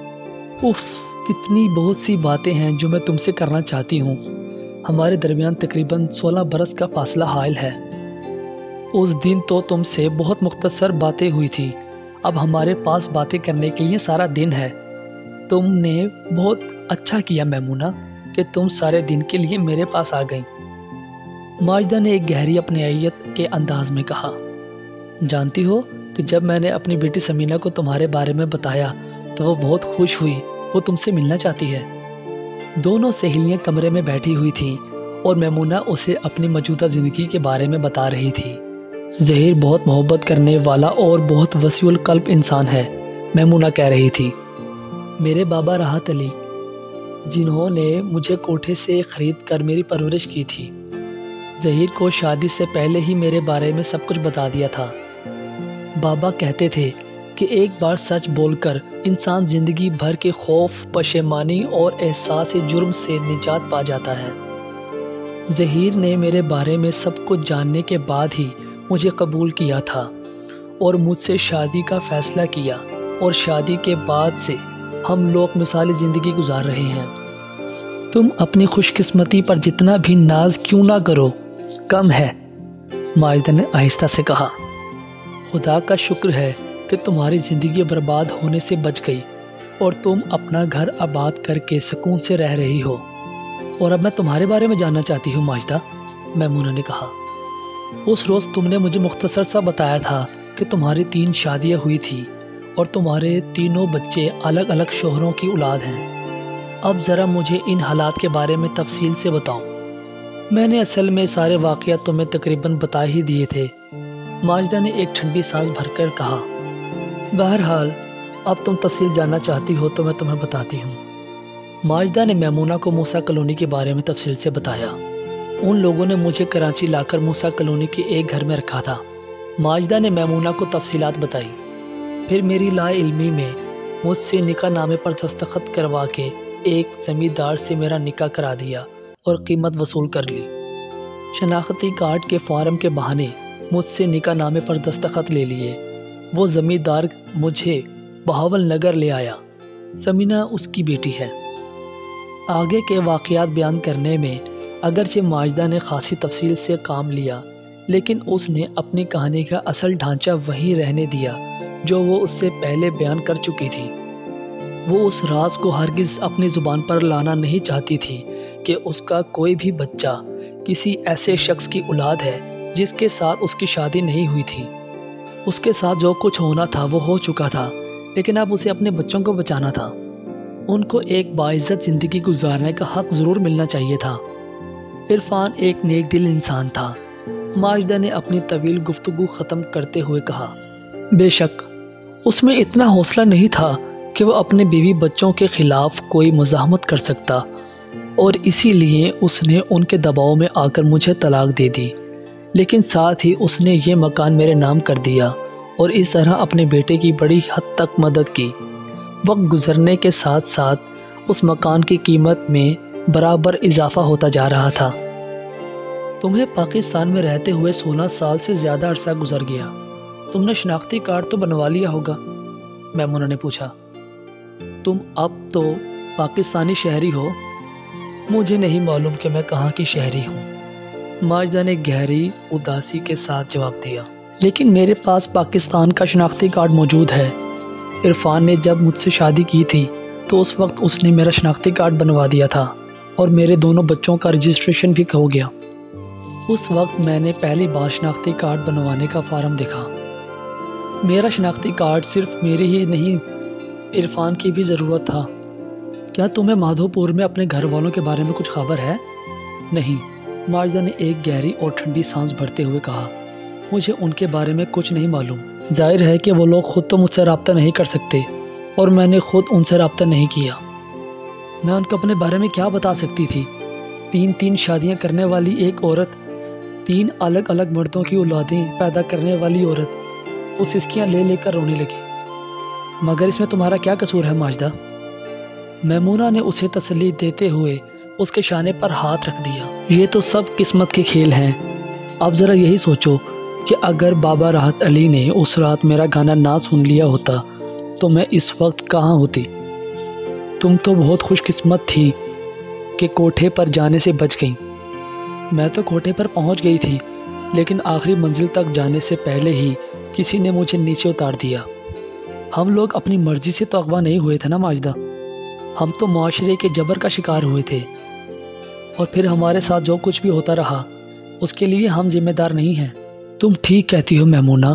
اف، کتنی بہت سی باتیں ہیں جو میں تم سے کرنا چاہتی ہوں۔ ہمارے درمیان تقریباً 16 برس کا فاصلہ حائل ہے۔ اس دن تو تم سے بہت مختصر باتیں ہوئی تھی، اب ہمارے پاس باتیں کرنے کے لیے سارا دن ہے۔ تم نے بہت اچھا کیا میمونہ کہ تم سارے دن کے لیے میرے پاس آ گئیں، ماجدہ نے ایک گہری اپنائیت کے انداز میں کہا۔ جانتی ہو کہ جب میں نے اپنی بیٹی سمینہ کو تمہارے بارے میں بتایا تو وہ بہت خوش ہوئی، وہ تم سے ملنا چاہتی ہے۔ دونوں سہیلیاں کمرے میں بیٹھی ہوئی تھیں اور میمونہ اسے اپنی موجودہ زندگی کے بارے میں بتا رہی تھی۔ ظہیر بہت محبت کرنے والا اور بہت وسیع القلب انسان ہے، میمونہ کہہ رہی تھی۔ میرے بابا راحت علی، جنہوں نے مجھے کوٹھے سے خرید کر میری پرورش کی تھی، ظہیر کو شادی سے پہلے ہی میرے بارے میں سب کچھ بتا دیا تھا۔ بابا کہتے تھے کہ ایک بار سچ بول کر انسان زندگی بھر کے خوف، پشیمانی اور احساس جرم سے نجات پا جاتا ہے۔ ظہیر نے میرے بارے میں سب کچھ جاننے کے بعد ہی مجھے قبول کیا تھا اور مجھ سے شادی کا فیصلہ کیا، اور شادی کے بعد سے ہم لوگ مثالی زندگی گزار رہے ہیں۔ تم اپنی خوش قسمتی پر جتنا بھی ناز کیوں نہ کرو کم ہے، ماجدہ نے آہستہ سے کہا۔ خدا کا شکر ہے کہ تمہاری زندگی برباد ہونے سے بچ گئی اور تم اپنا گھر آباد کر کے سکون سے رہ رہی ہو۔ اور اب میں تمہارے بارے میں جاننا چاہتی ہوں ماجدہ، میمونہ نے کہا۔ اس روز تم نے مجھے مختصر سا بتایا تھا کہ تمہاری 3 شادیاں ہوئی تھی اور تمہارے تینوں بچے الگ الگ شوہروں کی اولاد ہیں۔ اب ذرا مجھے ان حالات کے بارے میں تفصیل سے بتاؤ۔ میں نے اصل میں سارے واقعات تمہیں تقریباً بتا ہی دیے تھے، ماجدہ نے ایک ٹھنڈی سانس بھر کر کہا۔ بہرحال اب تم تفصیل جاننا چاہتی ہو تو میں تمہیں بتاتی ہوں۔ ماجدہ نے میمونہ کو موسیٰ کالونی کے بارے میں تفصیل سے بتایا۔ ان لوگوں نے مجھے کراچی لا کر موسیٰ کالونی کے ایک گھر میں رکھا تھا۔ ماجدہ نے میمونہ کو تفصیلات بتائی۔ پھر میری لا علمی میں مجھ سے نکاح نامے پر دستخط کروا کے ایک زمیندار سے میرا نکاح کرا دیا اور قیمت وصول کر لی۔ شناختی کارڈ کے فارم کے بہانے مجھ سے نکاح نامے پر دستخط لے لیے۔ وہ زمیندار مجھے بہاول نگر لے آیا۔ سمینہ اس کی بیٹی ہے۔ آگے کے واقعات بیان کرنے میں اگرچہ ماجدہ نے خاصی تفصیل سے کام لیا، لیکن اس نے اپنی کہانی کا اصل ڈھانچہ وہیں رہنے دیا جو وہ اس سے پہلے بیان کر چکی تھی۔ وہ اس راز کو ہرگز اپنی زبان پر لانا نہیں چاہتی تھی کہ اس کا کوئی بھی بچہ کسی ایسے شخص کی اولاد ہے جس کے ساتھ اس کی شادی نہیں ہوئی تھی۔ اس کے ساتھ جو کچھ ہونا تھا وہ ہو چکا تھا، لیکن اب اسے اپنے بچوں کو بچانا تھا۔ ان کو ایک باعزت زندگی گزارنے کا حق ضرور ملنا چاہیے تھا۔ عرفان ایک نیک دل انسان تھا، ماجدہ نے اپنی طویل گفتگو ختم کرتے ہوئے کہا۔ بے شک اس میں اتنا حوصلہ نہیں تھا کہ وہ اپنے بیوی بچوں کے خلاف کوئی مزاحمت کر سکتا، اور اسی لیے اس نے ان کے دباؤ میں آ کر مجھے طلاق دے دی، لیکن ساتھ ہی اس نے یہ مکان میرے نام کر دیا اور اس طرح اپنے بیٹے کی بڑی حد تک مدد کی۔ وقت گزرنے کے ساتھ ساتھ اس مکان کی قیمت میں برابر اضافہ ہوتا جا رہا تھا۔ تمہیں پاکستان میں رہتے ہوئے 16 سال سے زیادہ عرصہ گزر گیا، تم نے شناختی کارڈ تو بنوا لیا ہوگا؟ میمونہ نے پوچھا۔ تم اب تو پاکستانی شہری ہو؟ مجھے نہیں معلوم کہ میں کہاں کی شہری ہوں، ماجدہ نے گہری اداسی کے ساتھ جواب دیا۔ لیکن میرے پاس پاکستان کا شناختی کارڈ موجود ہے۔ عرفان نے جب مجھ سے شادی کی تھی تو اس وقت اس نے میرا شناختی کارڈ بنوا دیا تھا اور میرے دونوں بچوں کا رجسٹریشن بھی ہو گیا۔ اس وقت میں نے پہلی بار شناختی کارڈ بنوانے کا فارم دیکھا۔ میرا شناختی کارڈ صرف میری ہی نہیں، عرفان کی بھی ضرورت تھا۔ کیا تمہیں مادھو پور میں اپنے گھر والوں کے بارے میں کچھ خبر ہے؟ نہیں، ماجدہ نے ایک گہری اور ٹھنڈی سانس بھرتے ہوئے کہا۔ مجھے ان کے بارے میں کچھ نہیں معلوم۔ ظاہر ہے کہ وہ لوگ خود تو مجھ سے رابطہ نہیں کر سکتے اور میں نے خود ان سے رابطہ نہیں کیا۔ میں ان کو اپنے بارے میں کیا بتا سکتی تھی؟ 3 شادیاں کرنے والی ایک عورت، 3 الگ الگ مردوں کی اولادیں پیدا کرنے والی عورت، وہ سسکیاں لے لے کر رونے لگی۔ مگر اس میں تمہارا کیا قصور ہے ماجدہ؟ میمونہ نے اسے تسلی دیتے ہوئے اس کے شانے پر ہاتھ رکھ دیا۔ یہ تو سب قسمت کے کھیل ہیں۔ اب ذرا یہی سوچو کہ اگر بابا راحت علی نے اس رات میرا گانا نہ سن لیا ہوتا تو میں اس وقت کہاں ہوتی؟ تم تو بہت خوش قسمت تھی کہ کوٹھے پر جانے سے بچ گئیں۔ میں تو کوٹھے پر پہنچ گئی تھی، لیکن آخری منزل تک جانے سے پہلے ہی کسی نے مجھے نیچے اتار دیا۔ ہم لوگ اپنی مرضی سے تو اغوا نہیں ہوئے تھے نا ماجدہ، ہم تو معاشرے کے جبر کا شکار ہوئے تھے، اور پھر ہمارے ساتھ جو کچھ بھی ہوتا رہا اس کے لیے ہم ذمہ دار نہیں ہیں۔ تم ٹھیک کہتی ہو میمونہ،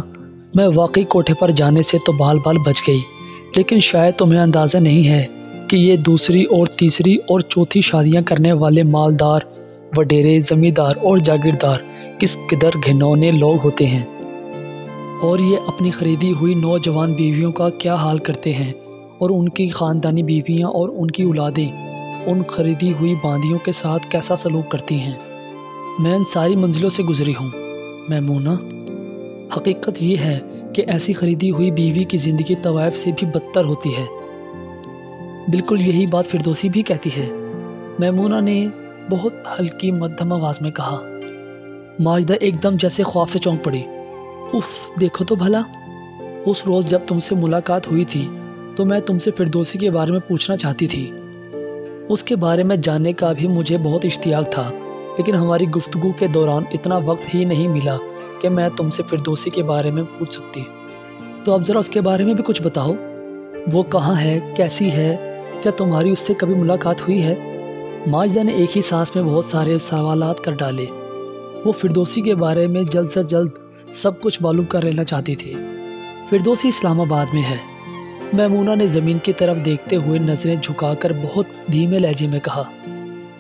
میں واقعی کوٹھے پر جانے سے تو بال بچ گئی، لیکن شاید تمہیں اندازہ نہیں ہے کہ یہ دوسری اور تیسری اور چوتھی شادیاں کرنے والے مالدار، وڈیرے، زمیندار اور جاگیردار کس قدر گھنونے لوگ ہوتے ہیں، اور یہ اپنی خریدی ہوئی نوجوان بیویوں کا کیا حال کرتے ہیں، اور ان کی خاندانی بیویاں اور ان کی اولادیں ان خریدی ہوئی باندیوں کے ساتھ کیسا سلوک کرتی ہیں۔ میں ان ساری منزلوں سے گزری ہوں میمونہ۔ حقیقت یہ ہے کہ ایسی خریدی ہوئی بیوی کی زندگی طوائف سے بھی بدتر ہوتی ہے۔ بالکل یہی بات فردوسی بھی کہتی ہے، میمونہ نے بہت ہلکی مدھم آواز میں کہا۔ ماجدہ ایک دم جیسے خواب سے چونک پڑی۔ اف، دیکھو تو بھلا، اس روز جب تم سے ملاقات ہوئی تھی تو میں تم سے فردوسی کے بارے میں پوچھنا چاہتی تھی۔ اس کے بارے میں جاننے کا بھی مجھے بہت اشتیاق تھا، لیکن ہماری گفتگو کے دوران اتنا وقت ہی نہیں ملا کہ میں تم سے فردوسی کے بارے میں پوچھ سکتی۔ تو اب ذرا اس کے بارے میں بھی کچھ بتاؤ، وہ کہاں ہے، کیسی ہے، کیا تمہاری اس سے کبھی ملاقات ہوئی ہے؟ ماجدہ نے ایک ہی سانس میں بہت سارے سوالات کر ڈالے۔ وہ فردوسی کے بارے میں جلد سے جلد سب کچھ معلوم کر لینا چاہتی تھی۔ فردوسی اسلام آباد میں ہے، میمونہ نے زمین کی طرف دیکھتے ہوئے نظریں جھکا کر بہت دھیمے لہجے میں کہا،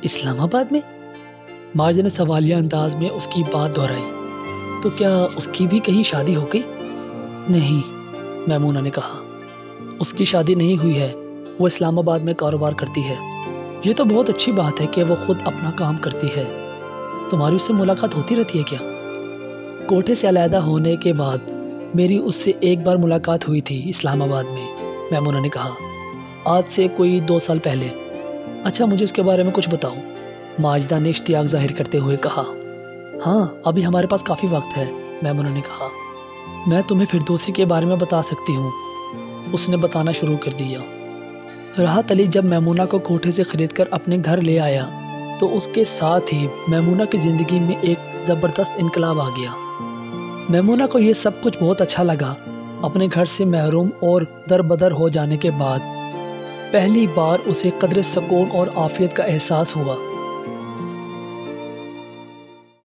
اسلام آباد میں؟ ماجد نے سوالیہ انداز میں اس کی بات دہرائی، تو کیا اس کی بھی کہیں شادی ہو گئی؟ نہیں، میمونہ نے کہا، اس کی شادی نہیں ہوئی ہے، وہ اسلام آباد میں کاروبار کرتی ہے۔ یہ تو بہت اچھی بات ہے کہ وہ خود اپنا کام کرتی ہے۔ تمہاری اس سے ملاقات ہوتی رہتی ہے کیا؟ کوٹھے سے علیحدہ ہونے کے بعد میری اس سے ایک بار ملاقات ہوئی تھی اسلام آباد میں، میمونہ نے کہا، آج سے کوئی 2 سال پہلے۔ اچھا، مجھے اس کے بارے میں کچھ بتاؤ، ماجدہ نے اشتیاق ظاہر کرتے ہوئے کہا۔ ہاں، ابھی ہمارے پاس کافی وقت ہے، میمونہ نے کہا، میں تمہیں فردوسی کے بارے میں بتا سکتی ہوں۔ اس نے بتانا شروع کر دیا۔ راحت علی جب میمونہ کو کوٹھے سے خرید کر اپنے گھر لے آیا تو اس کے ساتھ ہی میمونہ کی زندگی میں ایک زبردست انقلاب آ گیا۔ میمونہ کو یہ سب کچھ بہت اچھا لگا۔ اپنے گھر سے محروم اور در بدر ہو جانے کے بعد پہلی بار اسے قدر سکون اور عافیت کا احساس ہوا۔